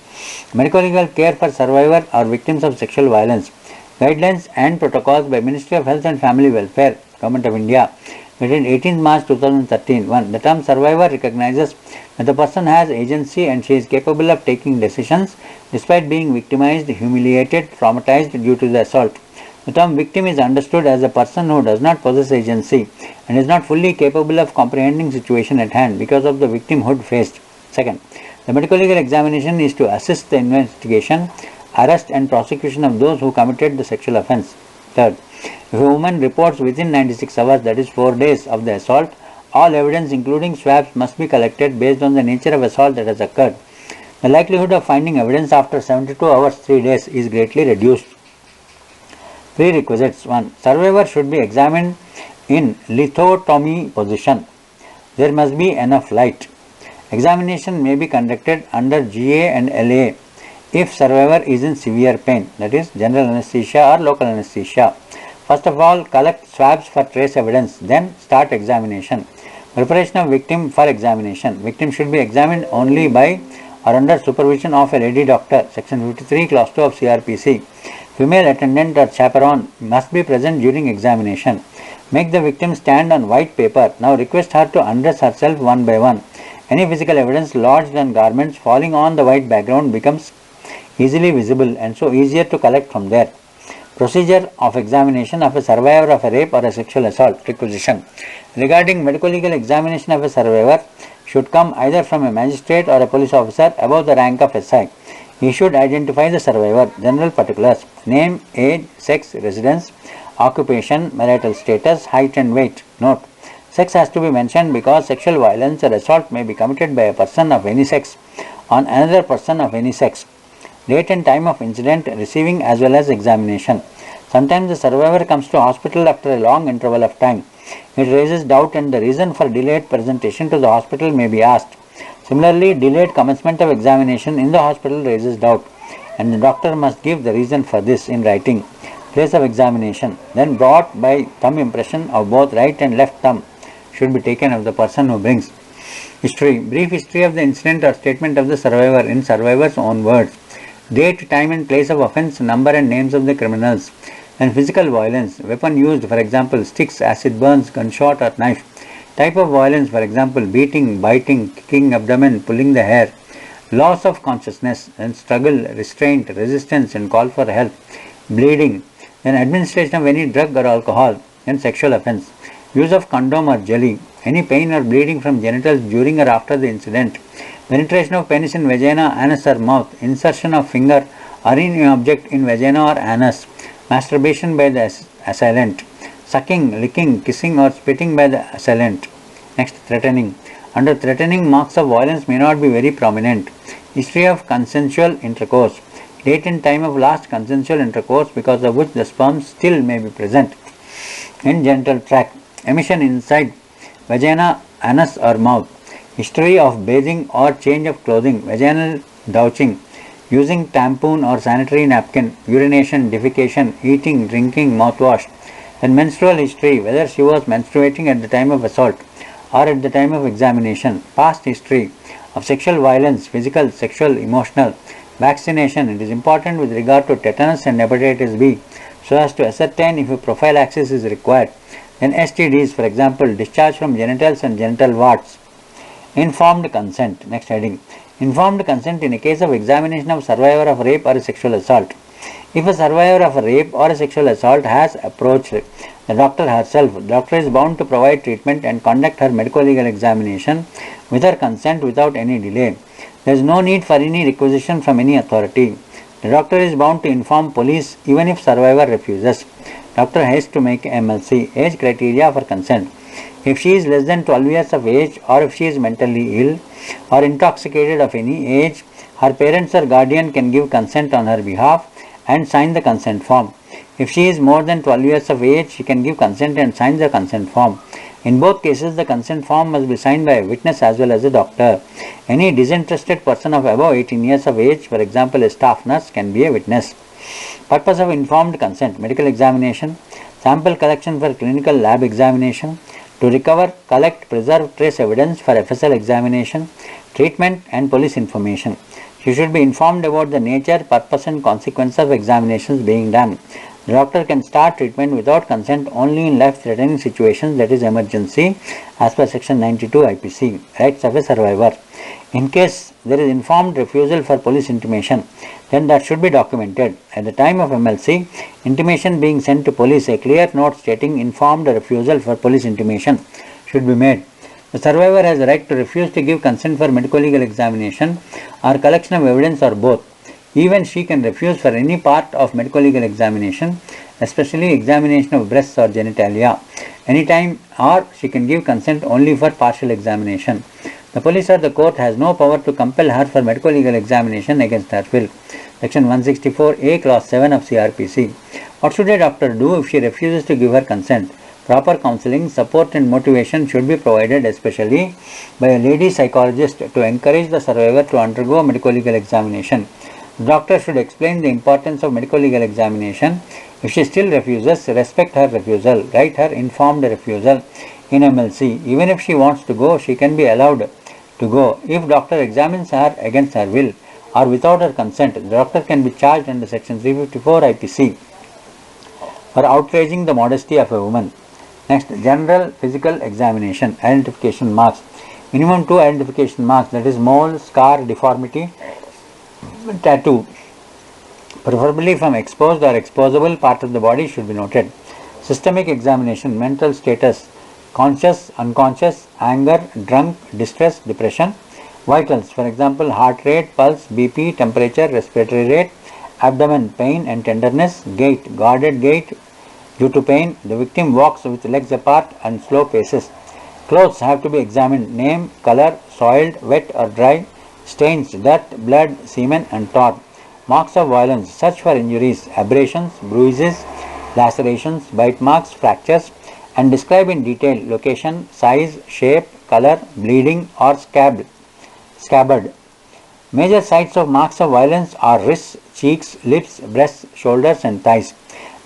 Medical legal care for survivor or victims of sexual violence. Guidelines and protocols by Ministry of Health and Family Welfare, Government of India, dated 18 March 2013. 1. The term survivor recognizes that the person has agency and she is capable of taking decisions despite being victimized, humiliated, traumatized due to the assault. The term victim is understood as a person who does not possess agency and is not fully capable of comprehending situation at hand because of the victimhood faced. Second, the medical legal examination is to assist the investigation, arrest and prosecution of those who committed the sexual offence. Third, if a woman reports within 96 hours, that is 4 days, of the assault, all evidence including swabs must be collected based on the nature of assault that has occurred. The likelihood of finding evidence after 72 hours 3 days is greatly reduced. Prerequisites. 1. Survivor should be examined in lithotomy position. There must be enough light. Examination may be conducted under GA and LA if survivor is in severe pain, that is general anesthesia or local anesthesia. First of all, collect swabs for trace evidence, then start examination. Preparation of victim for examination. Victim should be examined only by or under supervision of a lady doctor, section 53 clause 2 of CRPC. Female attendant or chaperone must be present during examination. Make the victim stand on white paper. Now request her to undress herself one by one. Any physical evidence lodged on garments falling on the white background becomes easily visible and so easier to collect from there. Procedure of examination of a survivor of a rape or a sexual assault. Requisition. Regarding medical legal examination of a survivor should come either from a magistrate or a police officer above the rank of SI. He should identify the survivor. General particulars: name, age, sex, residence, occupation, marital status, height and weight. Note: sex has to be mentioned because sexual violence or assault may be committed by a person of any sex on another person of any sex. Date and time of incident, receiving as well as examination. Sometimes the survivor comes to hospital after a long interval of time. It raises doubt and the reason for delayed presentation to the hospital may be asked. Similarly, delayed commencement of examination in the hospital raises doubt, and the doctor must give the reason for this in writing. Place of examination, then brought by thumb impression of both right and left thumb, should be taken of the person who brings. History. Brief history of the incident or statement of the survivor in survivor's own words. Date, time and place of offence, number and names of the criminals. And physical violence. Weapon used, for example, sticks, acid burns, gunshot or knife. Type of violence, for example, beating, biting, kicking abdomen, pulling the hair. Loss of consciousness and struggle, restraint, resistance and call for help. Bleeding. Then administration of any drug or alcohol. And sexual offence. Use of condom or jelly. Any pain or bleeding from genitals during or after the incident. Penetration of penis in vagina, anus or mouth. Insertion of finger or any object in vagina or anus, masturbation by the assailant, sucking, licking, kissing or spitting by the assailant. Next, threatening. Under threatening, marks of violence may not be very prominent. History of consensual intercourse. Date and time of last consensual intercourse because of which the sperm still may be present in genital tract. Emission inside vagina, anus or mouth. History of bathing or change of clothing, vaginal douching, using tampon or sanitary napkin, urination, defecation, eating, drinking, mouthwash. Then menstrual history, whether she was menstruating at the time of assault or at the time of examination. Past history of sexual violence, physical, sexual, emotional. Vaccination, it is important with regard to tetanus and hepatitis B so as to ascertain if a prophylaxis is required. Then STDs, for example, discharge from genitals and genital warts. Informed consent. Next heading. Informed consent in a case of examination of survivor of rape or a sexual assault. If a survivor of a rape or a sexual assault has approached the doctor herself, the doctor is bound to provide treatment and conduct her medico-legal examination with her consent without any delay. There is no need for any requisition from any authority. The doctor is bound to inform police even if survivor refuses. Doctor has to make MLC, age criteria for consent. If she is less than 12 years of age or if she is mentally ill or intoxicated of any age, her parents or guardian can give consent on her behalf and sign the consent form. If she is more than 12 years of age, she can give consent and sign the consent form. In both cases, the consent form must be signed by a witness as well as a doctor. Any disinterested person of above 18 years of age, for example a staff nurse, can be a witness. Purpose of informed consent: medical examination, sample collection for clinical lab examination, to recover, collect, preserve trace evidence for FSL examination, treatment and police information. She should be informed about the nature, purpose and consequence of examinations being done. The doctor can start treatment without consent only in life-threatening situations, that is emergency, as per section 92 IPC, rights of a survivor. In case there is informed refusal for police intimation, then that should be documented. At the time of MLC, intimation being sent to police, a clear note stating informed refusal for police intimation should be made. The survivor has the right to refuse to give consent for medico-legal examination or collection of evidence or both. Even she can refuse for any part of medico-legal examination, especially examination of breasts or genitalia, anytime, or she can give consent only for partial examination. The police or the court has no power to compel her for medico-legal examination against her will. Section 164A, Clause 7 of CRPC. What should a doctor do if she refuses to give her consent? Proper counseling, support and motivation should be provided, especially by a lady psychologist, to encourage the survivor to undergo medico-legal examination. The doctor should explain the importance of medico-legal examination. If she still refuses, respect her refusal. Write her informed refusal in MLC. Even if she wants to go, she can be allowed to go. If doctor examines her against her will or without her consent, the doctor can be charged under section 354 IPC for outraging the modesty of a woman. Next, general physical examination. Identification marks. Minimum 2 identification marks, that is mole, scar, deformity, tattoo, preferably from exposed or exposable part of the body, should be noted. Systemic examination. Mental status: conscious, unconscious, anger, drunk, distress, depression. Vitals, for example heart rate, pulse, BP, temperature, respiratory rate, abdomen, pain and tenderness. Gait, guarded gait due to pain. The victim walks with legs apart and slow paces. Clothes have to be examined: name, color, soiled, wet or dry, stains, dirt, blood, semen and torn. Marks of violence: search for injuries, abrasions, bruises, lacerations, bite marks, fractures, and describe in detail location, size, shape, color, bleeding or scabbard. Major sites of marks of violence are wrists, cheeks, lips, breasts, shoulders and thighs.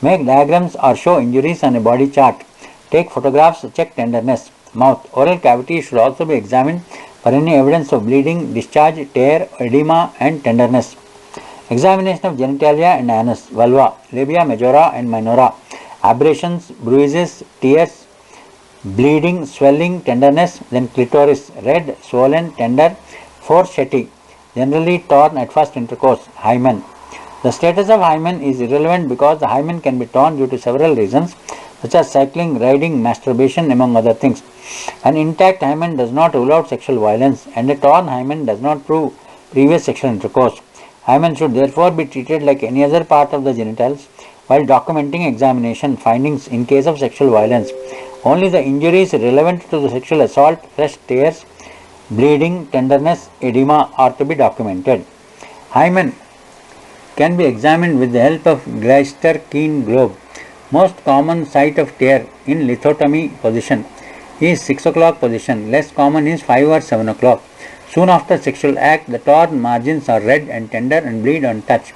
Make diagrams or show injuries on a body chart. Take photographs, check tenderness. Mouth. Oral cavity should also be examined for any evidence of bleeding, discharge, tear, edema and tenderness. Examination of genitalia and anus. Vulva, labia majora and minora. Abrasions, bruises, tears, bleeding, swelling, tenderness. Then clitoris, red, swollen, tender. Forceps, generally torn at first intercourse. Hymen. The status of hymen is irrelevant because the hymen can be torn due to several reasons, such as cycling, riding, masturbation, among other things. An intact hymen does not rule out sexual violence, and a torn hymen does not prove previous sexual intercourse. Hymen should therefore be treated like any other part of the genitals while documenting examination findings in case of sexual violence. Only the injuries relevant to the sexual assault, fresh tears, bleeding, tenderness, edema are to be documented. Hymen can be examined with the help of Gleister-Keane globe. Most common site of tear in lithotomy position is 6 o'clock position. Less common is 5 or 7 o'clock. Soon after sexual act, the torn margins are red and tender and bleed on touch.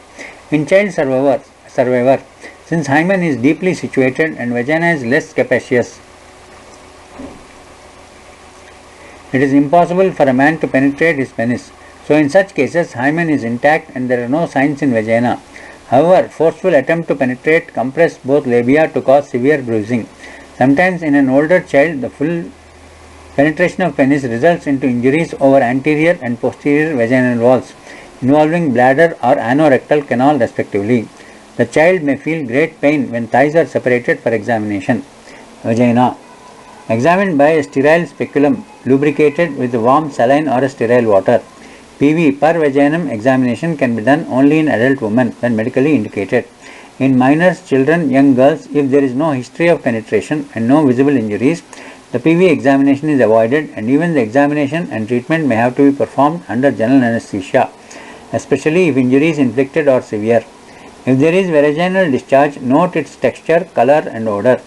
In child survivor, since hymen is deeply situated and vagina is less capacious, it is impossible for a man to penetrate his penis. So in such cases, hymen is intact and there are no signs in vagina. However, forceful attempt to penetrate compress both labia to cause severe bruising. Sometimes in an older child, the full penetration of penis results into injuries over anterior and posterior vaginal walls, involving bladder or anorectal canal respectively. The child may feel great pain when thighs are separated for examination. Vagina. Examined by a sterile speculum lubricated with warm saline or a sterile water. PV per vaginum examination can be done only in adult women when medically indicated. In minors, children, young girls, if there is no history of penetration and no visible injuries, the PV examination is avoided and even the examination and treatment may have to be performed under general anesthesia, especially if injury is inflicted or severe. If there is vaginal discharge, note its texture, color and odor.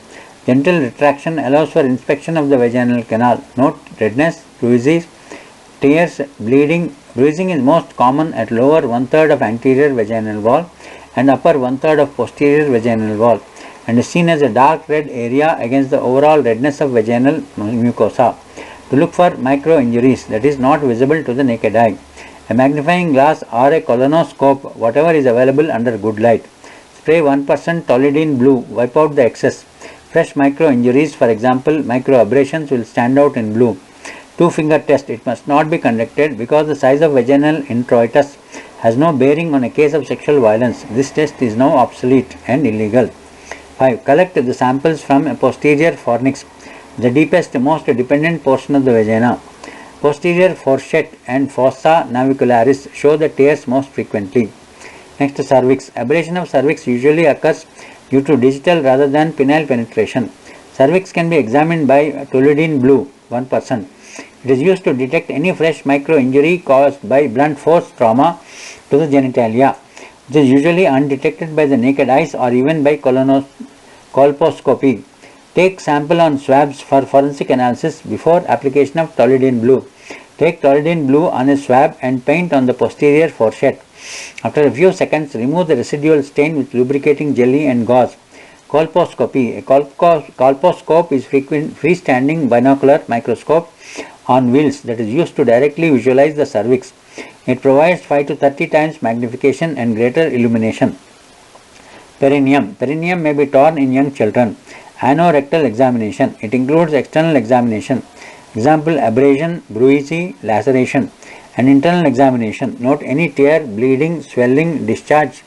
Gentle retraction allows for inspection of the vaginal canal. Note redness, bruises, tears, bleeding. Bruising is most common at lower one-third of anterior vaginal wall and upper one-third of posterior vaginal wall and is seen as a dark red area against the overall redness of vaginal mucosa. To look for micro injuries that is not visible to the naked eye. A magnifying glass or a colonoscope, whatever is available under good light. Spray 1% toluidine blue, wipe out the excess. Fresh micro injuries, for example, micro abrasions will stand out in blue. Two-finger test, it must not be conducted because the size of vaginal introitus has no bearing on a case of sexual violence. This test is now obsolete and illegal. 5. Collect the samples from a posterior fornix, the deepest, most dependent portion of the vagina. Posterior fourchette and fossa navicularis show the tears most frequently. Next, cervix. Abrasion of cervix usually occurs due to digital rather than penile penetration. Cervix can be examined by toluidine blue, 1%. It is used to detect any fresh micro injury caused by blunt force trauma to the genitalia, which is usually undetected by the naked eyes or even by colposcopy. Take sample on swabs for forensic analysis before application of toluidine blue. Take toluidine blue on a swab and paint on the posterior fourchette. After a few seconds, remove the residual stain with lubricating jelly and gauze. Colposcopy. A colposcope is freestanding binocular microscope on wheels that is used to directly visualize the cervix. It provides 5 to 30 times magnification and greater illumination. Perineum. Perineum may be torn in young children. Anorectal examination. It includes external examination. Example, abrasion, bruising, laceration. And internal examination. Note any tear, bleeding, swelling, discharge,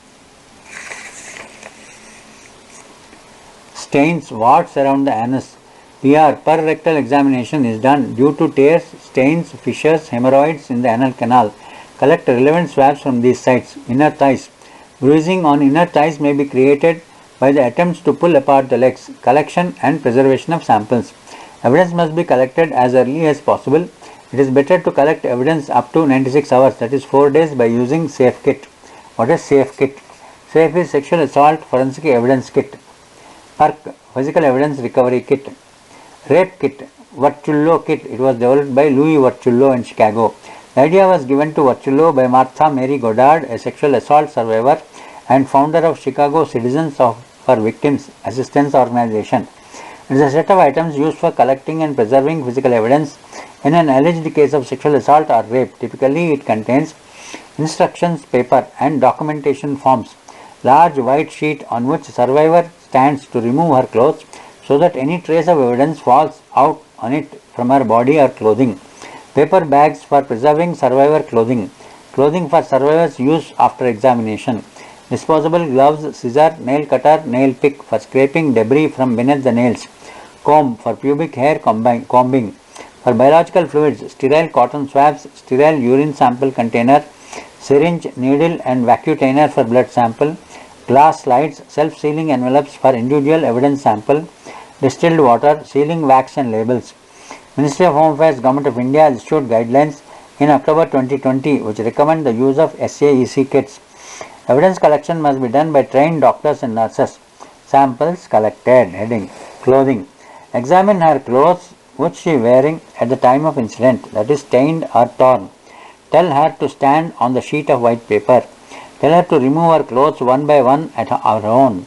stains, warts around the anus. PR, per rectal examination is done due to tears, stains, fissures, hemorrhoids in the anal canal. Collect relevant swabs from these sites. Inner thighs. Bruising on inner thighs may be created by the attempts to pull apart the legs. Collection and preservation of samples. Evidence must be collected as early as possible. It is better to collect evidence up to 96 hours, that is 4 days, by using SAFE kit. What is SAFE kit? SAFE is Sexual Assault Forensic Evidence Kit. PERC, Physical Evidence Recovery Kit. Rape kit, Vertullo kit. It was developed by Louis Vertullo in Chicago. The idea was given to Vertullo by Martha Mary Goddard, a sexual assault survivor and founder of Chicago Citizens for Victims Assistance Organization. It is a set of items used for collecting and preserving physical evidence in an alleged case of sexual assault or rape. Typically, it contains instructions paper and documentation forms, large white sheet on which survivor stands to remove her clothes so that any trace of evidence falls out on it from her body or clothing. Paper bags for preserving survivor clothing. Clothing for survivors' use after examination. Disposable gloves, scissor, nail cutter, nail pick for scraping debris from beneath the nails. Comb for pubic hair combing. For biological fluids, sterile cotton swabs, sterile urine sample container, syringe, needle and vacutainer for blood sample, glass slides, self-sealing envelopes for individual evidence sample, distilled water, sealing wax and labels. Ministry of Home Affairs, Government of India has issued guidelines in October 2020 which recommend the use of SAEC kits. Evidence collection must be done by trained doctors and nurses. Samples collected. Heading: Clothing. Examine her clothes which she is wearing at the time of incident, that is stained or torn. Tell her to stand on the sheet of white paper. Tell her to remove her clothes one by one at her own.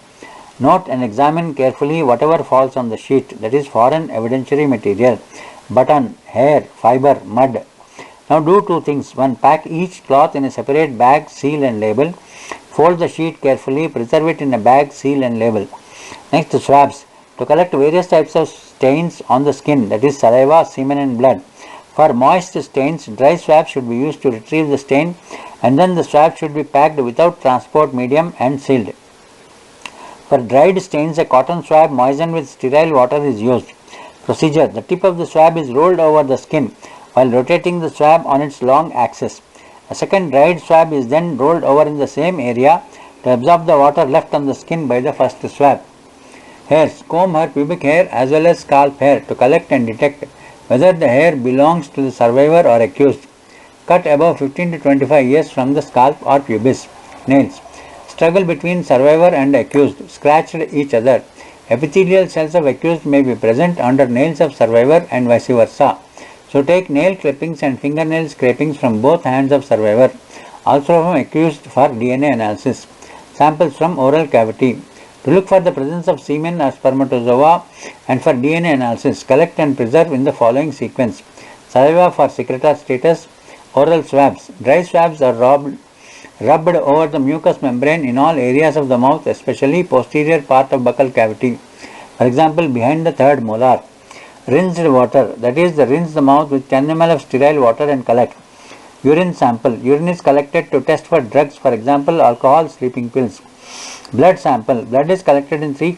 Note and examine carefully whatever falls on the sheet, that is foreign evidentiary material, button, hair, fiber, mud. Now do two things. One, pack each cloth in a separate bag, seal and label. Fold the sheet carefully, preserve it in a bag, seal and label. Next, swabs. To collect various types of stains on the skin, that is saliva, semen and blood. For moist stains, dry swabs should be used to retrieve the stain, and then the swab should be packed without transport medium and sealed. For dried stains, a cotton swab moistened with sterile water is used. Procedure: the tip of the swab is rolled over the skin while rotating the swab on its long axis. A second dried swab is then rolled over in the same area to absorb the water left on the skin by the first swab. Hairs: comb her pubic hair as well as scalp hair to collect and detect whether the hair belongs to the survivor or accused. Cut above 15 to 25 years from the scalp or pubis. Nails: struggle between survivor and accused, scratched each other. Epithelial cells of accused may be present under nails of survivor and vice versa. So take nail clippings and fingernail scrapings from both hands of survivor, also from accused, for DNA analysis. Samples from oral cavity. To look for the presence of semen or spermatozoa and for DNA analysis, collect and preserve in the following sequence: saliva for secretor status, oral swabs. Dry swabs are rubbed over the mucous membrane in all areas of the mouth, especially posterior part of buccal cavity, for example behind the third molar. Rinsed water, that is, rinse the mouth with 10 ml of sterile water and collect. Urine sample. Urine is collected to test for drugs, for example alcohol, sleeping pills. Blood sample. Blood is collected in 3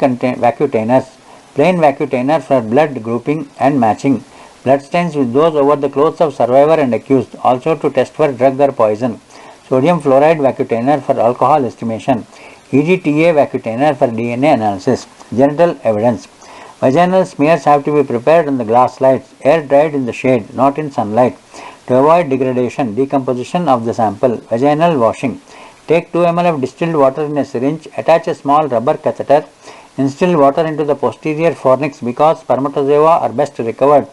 vacutainers. Plain vacutainer for blood grouping and matching. Blood stains with those over the clothes of survivor and accused, also to test for drug or poison. Sodium fluoride vacutainer for alcohol estimation. EDTA vacutainer for DNA analysis. Genital evidence. Vaginal smears have to be prepared on the glass slides, air dried in the shade, not in sunlight, to avoid degradation, decomposition of the sample. Vaginal washing. Take 2 ml of distilled water in a syringe, attach a small rubber catheter, instill water into the posterior fornix because spermatozoa are best recovered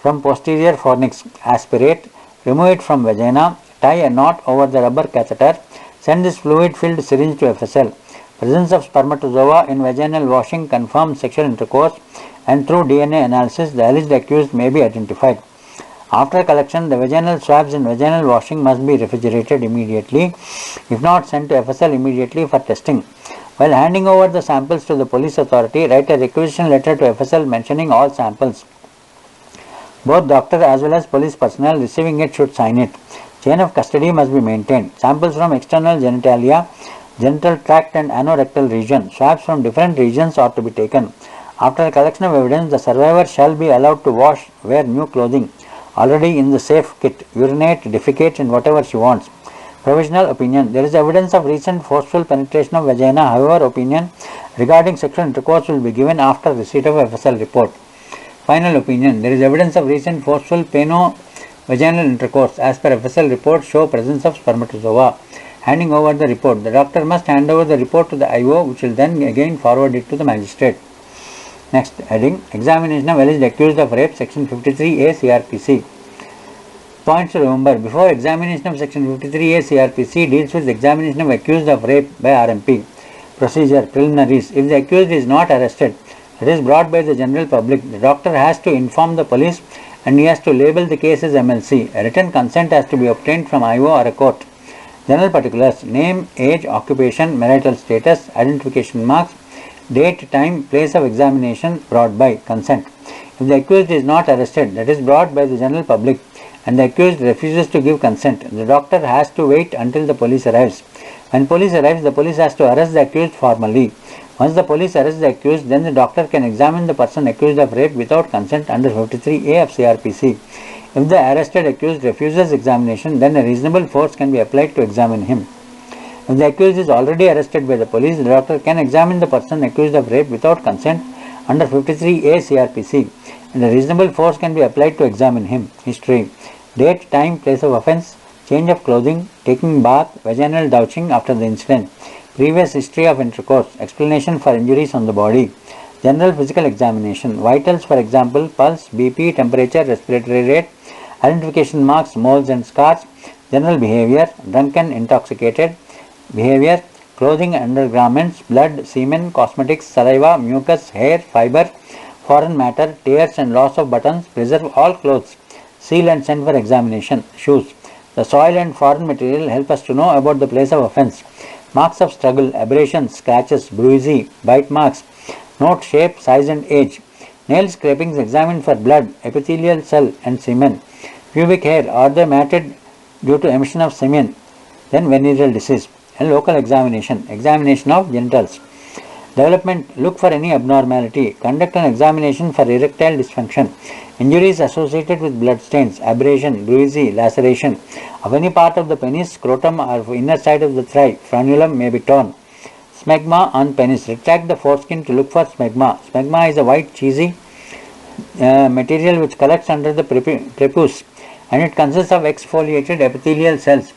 from posterior fornix. Aspirate, remove it from vagina, tie a knot over the rubber catheter, send this fluid-filled syringe to FSL. Presence of spermatozoa in vaginal washing confirms sexual intercourse, and through DNA analysis the alleged accused may be identified. After collection, the vaginal swabs in vaginal washing must be refrigerated immediately, if not sent to FSL immediately for testing. While handing over the samples to the police authority, write a requisition letter to FSL mentioning all samples. Both doctor as well as police personnel receiving it should sign it. Chain of custody must be maintained. Samples from external genitalia, genital tract and anorectal region. Swabs from different regions are to be taken. After collection of evidence, the survivor shall be allowed to wear new clothing already in the safe kit, urinate, defecate and whatever she wants. Provisional opinion. There is evidence of recent forceful penetration of vagina. However, opinion regarding sexual intercourse will be given after receipt of FSL report. Final opinion. There is evidence of recent forceful peno-vaginal intercourse. As per FSL report, show presence of spermatozoa. Handing over the report. The doctor must hand over the report to the IO, which will then again forward it to the magistrate. Next heading: Examination of alleged accused of rape, section 53A CRPC. Points to remember: before examination of section 53A CRPC deals with examination of accused of rape by RMP. Procedure: preliminaries. If the accused is not arrested, it is brought by the general public, the doctor has to inform the police and he has to label the case as MLC. A written consent has to be obtained from IO or a court. General particulars: name, age, occupation, marital status, identification marks, date, time, place of examination brought by. Consent. If the accused is not arrested, that is brought by the general public, and the accused refuses to give consent, the doctor has to wait until the police arrives. When police arrives, the police has to arrest the accused formally. Once the police arrests the accused, then the doctor can examine the person accused of rape without consent under 53A of CRPC. If the arrested accused refuses examination, then a reasonable force can be applied to examine him. If the accused is already arrested by the police, the doctor can examine the person accused of rape without consent under 53A CRPC, and a reasonable force can be applied to examine him. History: date, time, place of offence, change of clothing, taking bath, vaginal douching after the incident, previous history of intercourse, explanation for injuries on the body, general physical examination, vitals, for example, pulse, BP, temperature, respiratory rate, identification marks, moles and scars, general behavior, drunken, intoxicated behavior, clothing, undergarments, blood, semen, cosmetics, saliva, mucus, hair, fiber, foreign matter, tears and loss of buttons. Preserve all clothes, seal and send for examination. Shoes. The soil and foreign material help us to know about the place of offence. Marks of struggle, abrasions, scratches, bruising, bite marks. Note shape, size and age. Nail scrapings examined for blood, epithelial cell and semen. Pubic hair, are they matted due to emission of semen? Then venereal disease. And local examination, examination of genitals. Development, look for any abnormality. Conduct an examination for erectile dysfunction. Injuries associated with blood stains, abrasion, bruising, laceration of any part of the penis, scrotum or inner side of the thigh, frenulum may be torn. Smegma on penis. Retract the foreskin to look for smegma. Smegma is a white cheesy material which collects under the prepuce, and it consists of exfoliated epithelial cells,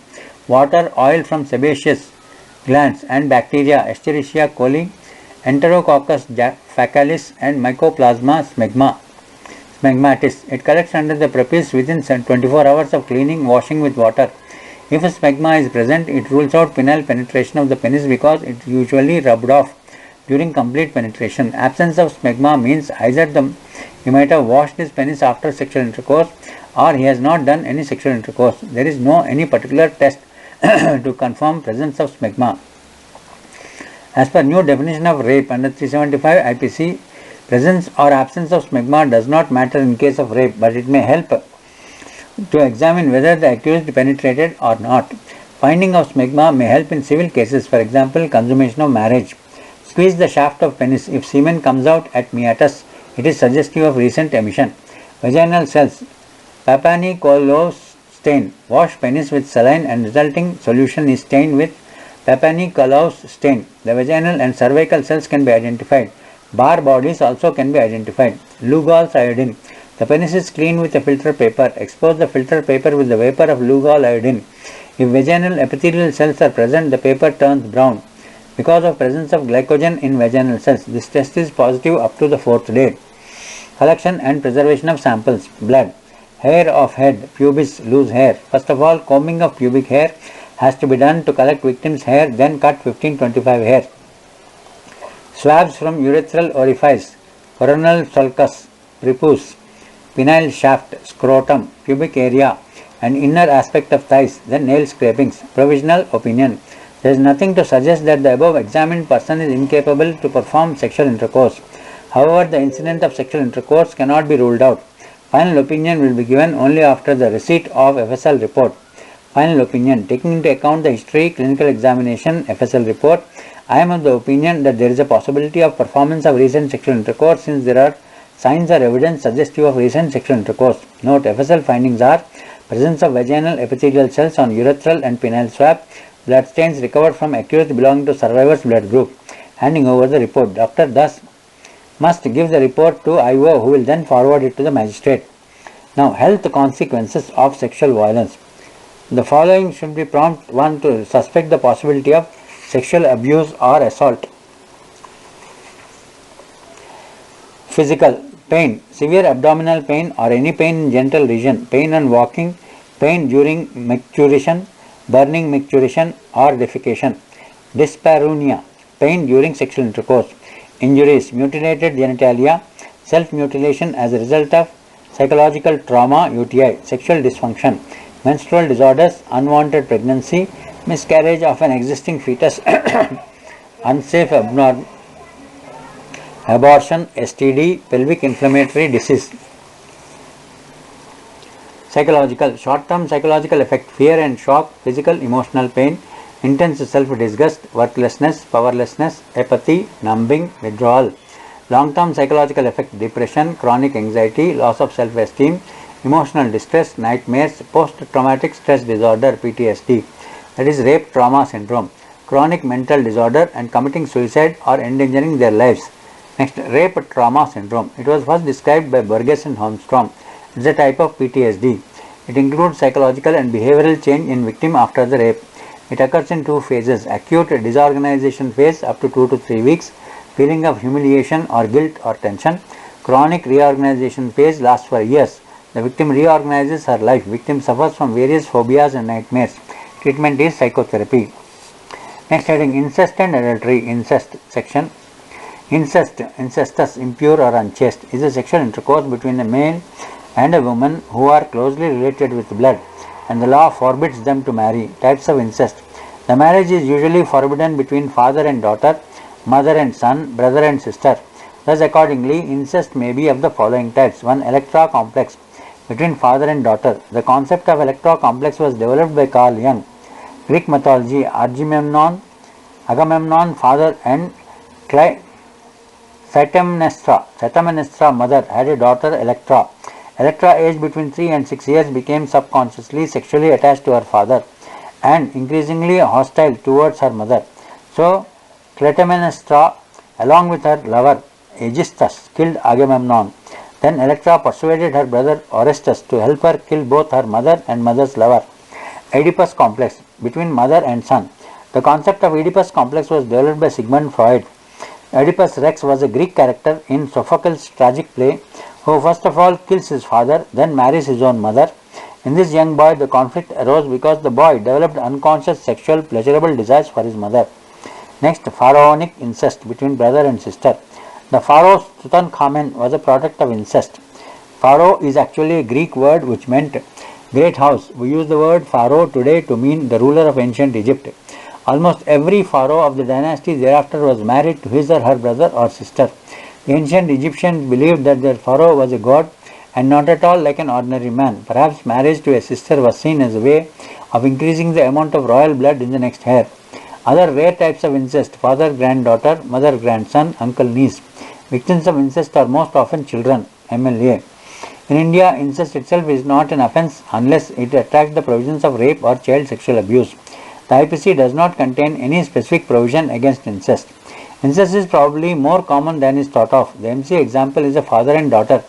water, oil from sebaceous glands and bacteria, Escherichia coli, Enterococcus faecalis and Mycoplasma smegmatis. It collects under the prepuce within 24 hours of cleaning, washing with water. If a smegma is present, it rules out penile penetration of the penis because it usually rubbed off during complete penetration. Absence of smegma means either he might have washed his penis after sexual intercourse or he has not done any sexual intercourse. There is no any particular test to confirm presence of smegma. As per new definition of rape under 375 IPC, presence or absence of smegma does not matter in case of rape, but it may help to examine whether the accused penetrated or not. Finding of smegma may help in civil cases, for example, consummation of marriage. Squeeze the shaft of penis. If semen comes out at meatus, it is suggestive of recent emission. Vaginal cells. Papanicolau stain. Wash penis with saline and resulting solution is stained with Papanicolau stain. The vaginal and cervical cells can be identified. Bar bodies also can be identified. Lugol's iodine. The penis is cleaned with a filter paper. Expose the filter paper with the vapor of Lugol iodine. If vaginal epithelial cells are present, the paper turns brown because of presence of glycogen in vaginal cells. This test is positive up to the 4th day. Collection and preservation of samples. Blood. Hair of head, pubis, loose hair. First of all, combing of pubic hair has to be done to collect victim's hair, then cut 15-25 hair. Swabs from urethral orifice, coronal sulcus, prepuce, penile shaft, scrotum, pubic area and inner aspect of thighs, then nail scrapings. Provisional opinion. There is nothing to suggest that the above examined person is incapable to perform sexual intercourse. However, the incident of sexual intercourse cannot be ruled out. Final opinion will be given only after the receipt of FSL report. Final opinion. Taking into account the history, clinical examination, FSL report, I am of the opinion that there is a possibility of performance of recent sexual intercourse since there are signs or evidence suggestive of recent sexual intercourse. Note, FSL findings are presence of vaginal epithelial cells on urethral and penile swab, blood stains recovered from accused belonging to survivor's blood group. Handing over the report. Doctor thus must give the report to IO, who will then forward it to the magistrate. Now, health consequences of sexual violence. The following should be prompt one to suspect the possibility of sexual abuse or assault. Physical. Pain. Severe abdominal pain or any pain in genital region. Pain on walking. Pain during micturition, burning micturition or defecation. Dyspareunia. Pain during sexual intercourse. Injuries. Mutilated genitalia. Self-mutilation as a result of psychological trauma, UTI. Sexual dysfunction. Menstrual disorders, unwanted pregnancy, miscarriage of an existing fetus, unsafe abortion, STD, pelvic inflammatory disease. Psychological. Short-term psychological effect, fear and shock, physical, emotional pain, intense self-disgust, worthlessness, powerlessness, apathy, numbing, withdrawal. Long-term psychological effect, depression, chronic anxiety, loss of self-esteem, emotional distress, nightmares, post-traumatic stress disorder (PTSD), that is rape trauma syndrome, chronic mental disorder, and committing suicide or endangering their lives. Next, rape trauma syndrome. It was first described by Burgess and Holmstrom. It is a type of PTSD. It includes psychological and behavioral change in victim after the rape. It occurs in two phases: acute disorganization phase up to 2 to 3 weeks, feeling of humiliation or guilt or tension. Chronic reorganization phase lasts for years. The victim reorganizes her life. Victim suffers from various phobias and nightmares. Treatment is psychotherapy. Next heading, incest and adultery. Incest section. Incest, incestus, impure or unchaste, is a sexual intercourse between a male and a woman who are closely related with blood, and the law forbids them to marry. Types of incest. The marriage is usually forbidden between father and daughter, mother and son, brother and sister. Thus, accordingly, incest may be of the following types. 1. Electra complex between father and daughter. The concept of electra complex was developed by Carl Jung. Greek mythology, Agamemnon father and Clytemnestra mother had a daughter Electra. Electra, aged between 3 and 6 years, became subconsciously sexually attached to her father and increasingly hostile towards her mother. So, Clytemnestra, along with her lover Aegisthus, killed Agamemnon. Then Electra persuaded her brother Orestes to help her kill both her mother and mother's lover. Oedipus complex between mother and son. The concept of Oedipus complex was developed by Sigmund Freud. Oedipus Rex was a Greek character in Sophocles' tragic play who first of all kills his father, then marries his own mother. In this young boy, the conflict arose because the boy developed unconscious sexual pleasurable desires for his mother. Next, pharaonic incest between brother and sister. The pharaoh Tutankhamen was a product of incest. Pharaoh is actually a Greek word which meant great house. We use the word pharaoh today to mean the ruler of ancient Egypt. Almost every pharaoh of the dynasty thereafter was married to his or her brother or sister. The ancient Egyptians believed that their pharaoh was a god and not at all like an ordinary man. Perhaps marriage to a sister was seen as a way of increasing the amount of royal blood in the next heir. Other rare types of incest: father-granddaughter, mother-grandson, uncle-niece. Victims of incest are most often children, MLA. In India, incest itself is not an offence unless it attracts the provisions of rape or child sexual abuse. The IPC does not contain any specific provision against incest. Incest is probably more common than is thought of. The MC example is a father and daughter.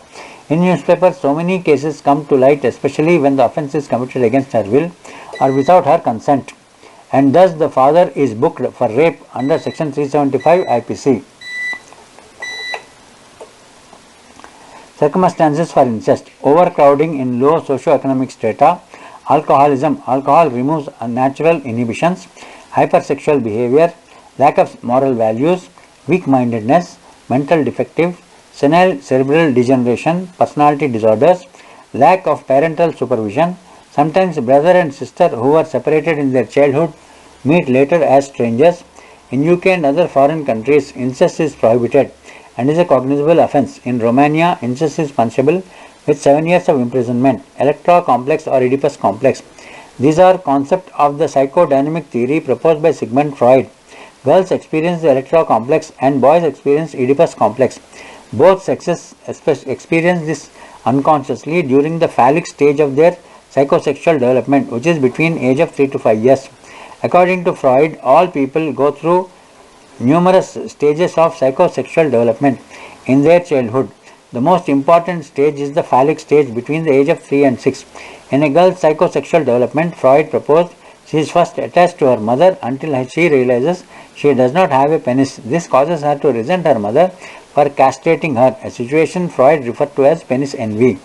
In newspapers, so many cases come to light, especially when the offence is committed against her will or without her consent, and thus the father is booked for rape under section 375 IPC. Circumstances for incest: overcrowding in low socio-economic strata, alcoholism, alcohol removes unnatural inhibitions, hypersexual behavior, lack of moral values, weak-mindedness, mental defective, senile cerebral degeneration, personality disorders, lack of parental supervision. Sometimes brother and sister who were separated in their childhood meet later as strangers. In UK and other foreign countries, incest is prohibited and is a cognizable offence. In Romania, incest is punishable with 7 years of imprisonment. Electra complex or Oedipus complex. These are concepts of the psychodynamic theory proposed by Sigmund Freud. Girls experience the Electra complex and boys experience Oedipus complex. Both sexes experience this unconsciously during the phallic stage of their psychosexual development, which is between age of 3 to 5 years. According to Freud, all people go through numerous stages of psychosexual development in their childhood. The most important stage is the phallic stage between the age of 3 and 6. In a girl's psychosexual development, Freud proposed she is first attached to her mother until she realizes she does not have a penis. This causes her to resent her mother for castrating her, a situation Freud referred to as penis envy.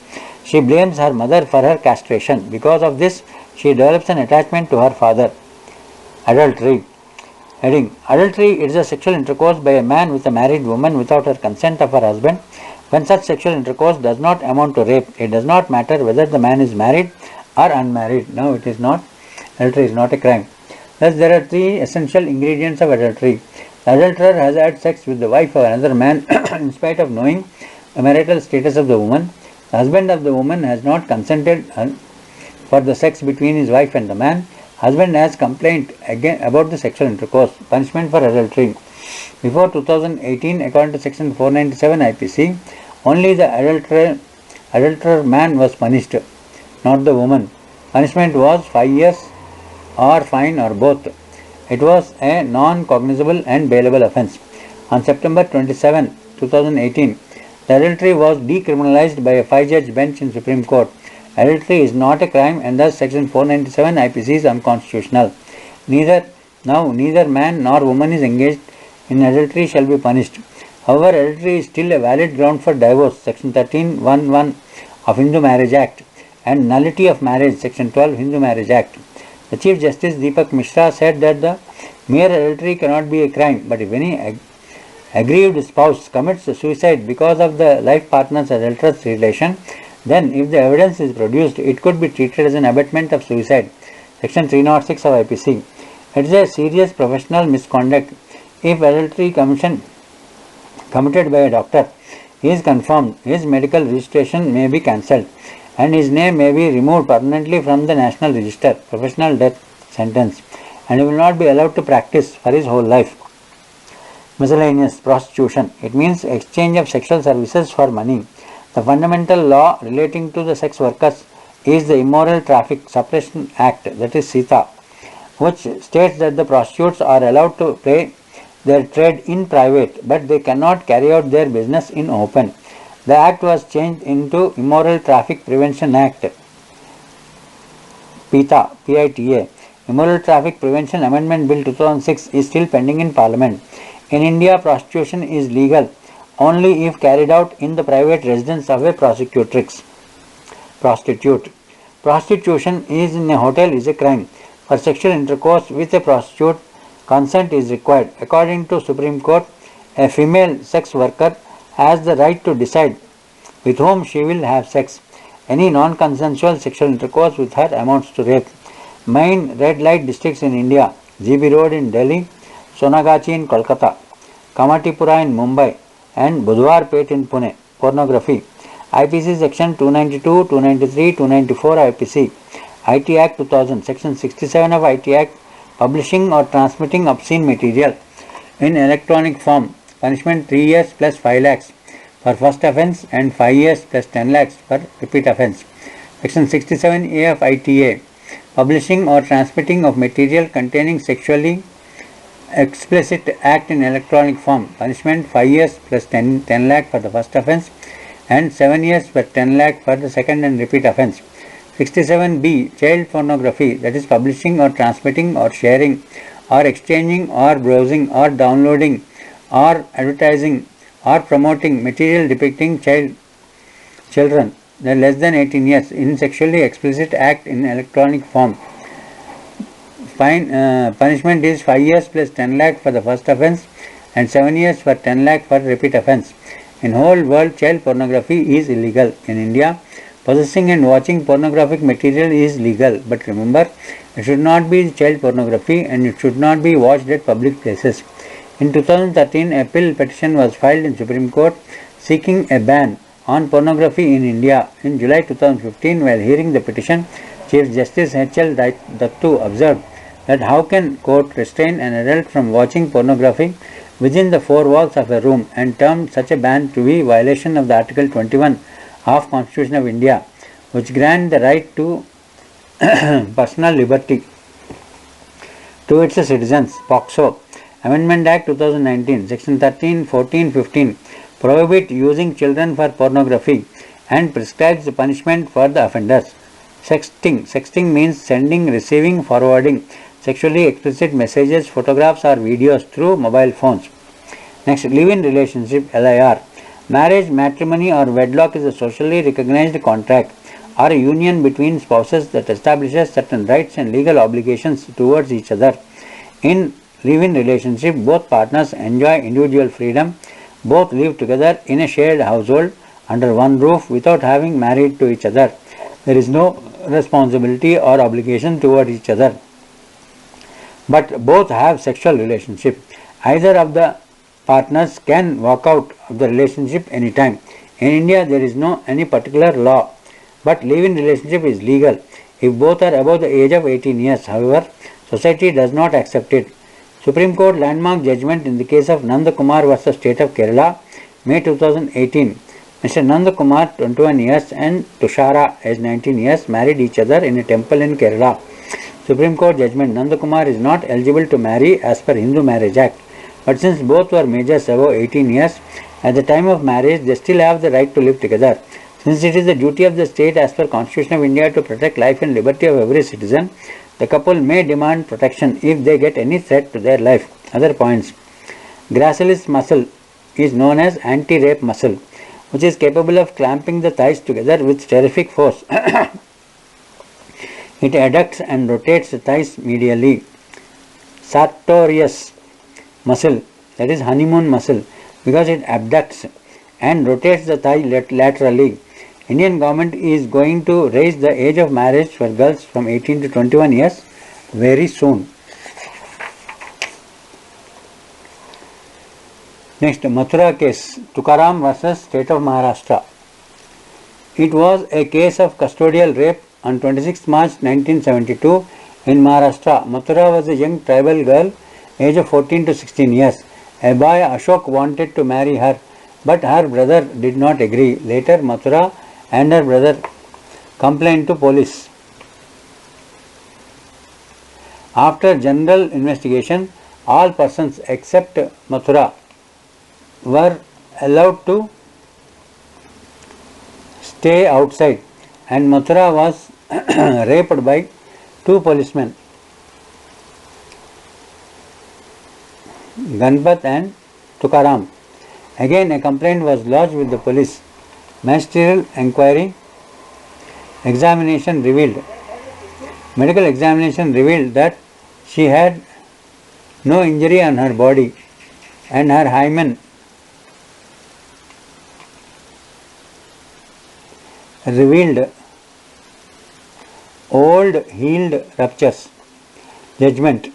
She blames her mother for her castration. Because of this, she develops an attachment to her father. Adultery. Heading: Adultery is a sexual intercourse by a man with a married woman without her consent of her husband. When such sexual intercourse does not amount to rape, it does not matter whether the man is married or unmarried. No, it is not. Adultery is not a crime. Thus, there are 3 essential ingredients of adultery. The adulterer has had sex with the wife of another man in spite of knowing the marital status of the woman. The husband of the woman has not consented for the sex between his wife and the man. Husband has complained again about the sexual intercourse. Punishment for adultery. Before 2018, according to section 497 IPC, only the adulterer adulterer man was punished, not the woman. Punishment was 5 years or fine or both. It was a non-cognizable and bailable offence. On September 27, 2018, the adultery was decriminalized by a 5-judge bench in Supreme Court. Adultery is not a crime and thus Section 497 IPC is unconstitutional. Neither man nor woman is engaged in adultery shall be punished. However, adultery is still a valid ground for divorce, Section 13(1)(1) of Hindu Marriage Act, and nullity of marriage, Section 12 Hindu Marriage Act. The Chief Justice Deepak Mishra said that the mere adultery cannot be a crime, but if any aggrieved spouse commits suicide because of the life partner's adulterous relation, then if the evidence is produced, it could be treated as an abetment of suicide, Section 306 of IPC. It is a serious professional misconduct if adultery committed by a doctor is confirmed. His medical registration may be cancelled and his name may be removed permanently from the National Register, professional death sentence, and he will not be allowed to practice for his whole life. Miscellaneous prostitution. It means exchange of sexual services for money. The fundamental law relating to the sex workers is the Immoral Traffic Suppression Act, that is SITA, which states that the prostitutes are allowed to pay their trade in private, but they cannot carry out their business in open. The act was changed into Immoral Traffic Prevention Act, PITA, PITA. Immoral Traffic Prevention Amendment Bill 2006 is still pending in Parliament. In India, prostitution is legal only if carried out in the private residence of a prostitute. Prostitution is in a hotel is a crime. For sexual intercourse with a prostitute, consent is required. According to Supreme Court, a female sex worker has the right to decide with whom she will have sex. Any non-consensual sexual intercourse with her amounts to rape. Main red light districts in India: GB Road in Delhi, Sonagachi in Kolkata, Kamatipura in Mumbai, and Budwarpet in Pune. Pornography. IPC Section 292, 293, 294 IPC. IT Act 2000. Section 67 of IT Act. Publishing or transmitting obscene material in electronic form. Punishment 3 years plus 5 lakhs for first offence and 5 years plus 10 lakhs for repeat offence. Section 67A of ITA. Publishing or transmitting of material containing sexually explicit act in electronic form. Punishment 5 years plus 10 lakh for the first offence and 7 years plus 10 lakh for the second and repeat offence. 67B. Child pornography, that is publishing or transmitting or sharing or exchanging or browsing or downloading or advertising or promoting material depicting children less than 18 years in sexually explicit act in electronic form. Punishment is 5 years plus 10 lakh for the first offence and 7 years for 10 lakh for repeat offence. In whole world, child pornography is illegal. In India, possessing and watching pornographic material is legal, but remember, it should not be child pornography and it should not be watched at public places. In 2013, a petition was filed in Supreme Court seeking a ban on pornography in India. In July 2015, while hearing the petition, Chief Justice H.L. Dattu observed that how can court restrain an adult from watching pornography within the four walls of a room, and termed such a ban to be violation of the Article 21 of Constitution of India, which grant the right to personal liberty to its citizens. POCSO. Amendment Act 2019, Section 13, 14, 15 prohibit using children for pornography and prescribes the punishment for the offenders. Sexting. Sexting means sending, receiving, forwarding sexually explicit messages, photographs or videos through mobile phones. Next, live-in relationship, LIR. Marriage, matrimony or wedlock is a socially recognized contract or a union between spouses that establishes certain rights and legal obligations towards each other. In live-in relationship, both partners enjoy individual freedom. Both live together in a shared household under one roof without having married to each other. There is no responsibility or obligation toward each other, but both have sexual relationship. Either of the partners can walk out of the relationship anytime. In India, there is no any particular law, but live-in relationship is legal if both are above the age of 18 years. However, society does not accept it. Supreme Court landmark judgment in the case of Nanda Kumar vs. State of Kerala, May 2018, Mr. Nandakumar, 21 years, and Tushara, aged 19 years, married each other in a temple in Kerala. Supreme Court judgment: Nandakumar is not eligible to marry as per Hindu Marriage Act, but since both were majors above 18 years, at the time of marriage they still have the right to live together. Since it is the duty of the state as per Constitution of India to protect life and liberty of every citizen, the couple may demand protection if they get any threat to their life. Other points: gracilis muscle is known as anti-rape muscle, which is capable of clamping the thighs together with terrific force. It adducts and rotates the thighs medially. Sartorius muscle, that is honeymoon muscle, because it abducts and rotates the thigh laterally. Indian government is going to raise the age of marriage for girls from 18 to 21 years very soon. Next, Mathura case, Tukaram versus State of Maharashtra. It was a case of custodial rape on 26 March 1972 in Maharashtra. Mathura was a young tribal girl, age of 14 to 16 years. A boy, Ashok, wanted to marry her, but her brother did not agree. Later, Mathura and her brother complained to police. After general investigation, all persons except Mathura were allowed to stay outside, and Mathura was raped by two policemen, Ganpat and Tukaram. Again, a complaint was lodged with the police. Ministerial inquiry medical examination revealed that she had no injury on her body and her hymen revealed old healed ruptures. Judgment: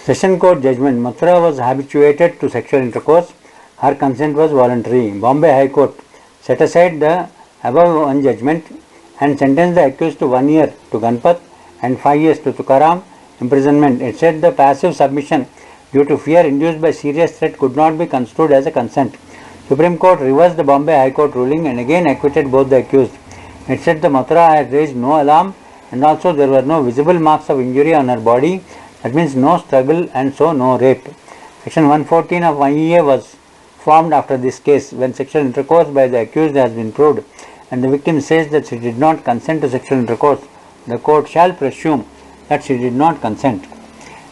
Session Court judgment: Mathura was habituated to sexual intercourse. Her consent was voluntary. Bombay High Court set aside the above one judgment and sentenced the accused to 1 year to Ganpat and 5 years to Tukaram imprisonment. It said the passive submission due to fear induced by serious threat could not be construed as a consent. Supreme Court reversed the Bombay High Court ruling and again acquitted both the accused. It said the Mathura had raised no alarm and also there were no visible marks of injury on her body. That means no struggle and so no rape. Section 114 of IEA was formed after this case. When sexual intercourse by the accused has been proved and the victim says that she did not consent to sexual intercourse, the court shall presume that she did not consent.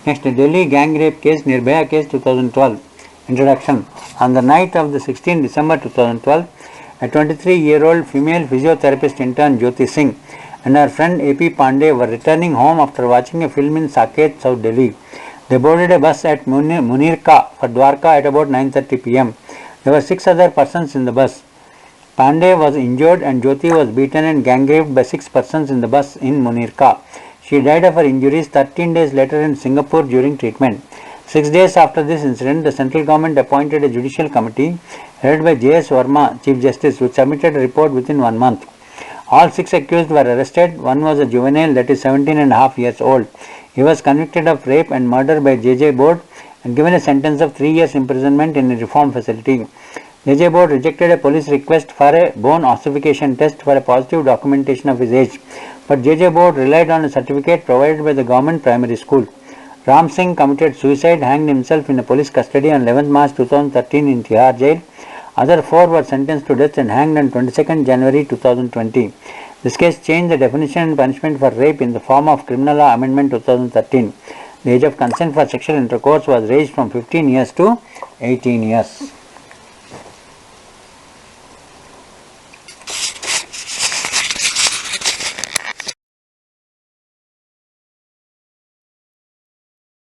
Next, Delhi gang rape case, Nirbhaya case 2012. Introduction. On the night of the 16th December 2012, a 23-year-old female physiotherapist intern Jyoti Singh and her friend A.P. Pandey were returning home after watching a film in Saket, South Delhi. They boarded a bus at Munirka for Dwarka at about 9:30 p.m. There were 6 other persons in the bus. Pandey was injured and Jyoti was beaten and gang raped by 6 persons in the bus in Munirka. She died of her injuries 13 days later in Singapore during treatment. 6 days after this incident, the central government appointed a judicial committee headed by J.S. Verma, Chief Justice, which submitted a report within 1 month. All 6 accused were arrested. One was a juvenile, that is 17.5 years old. He was convicted of rape and murder by J.J. Board and given a sentence of 3 years imprisonment in a reform facility. J.J. Board rejected a police request for a bone ossification test for a positive documentation of his age, but J.J. Board relied on a certificate provided by the government primary school. Ram Singh committed suicide, hanged himself in a police custody on 11th March 2013 in Tihar jail. Other 4 were sentenced to death and hanged on 22nd January 2020. This case changed the definition and punishment for rape in the form of Criminal Law Amendment 2013. The age of consent for sexual intercourse was raised from 15 years to 18 years.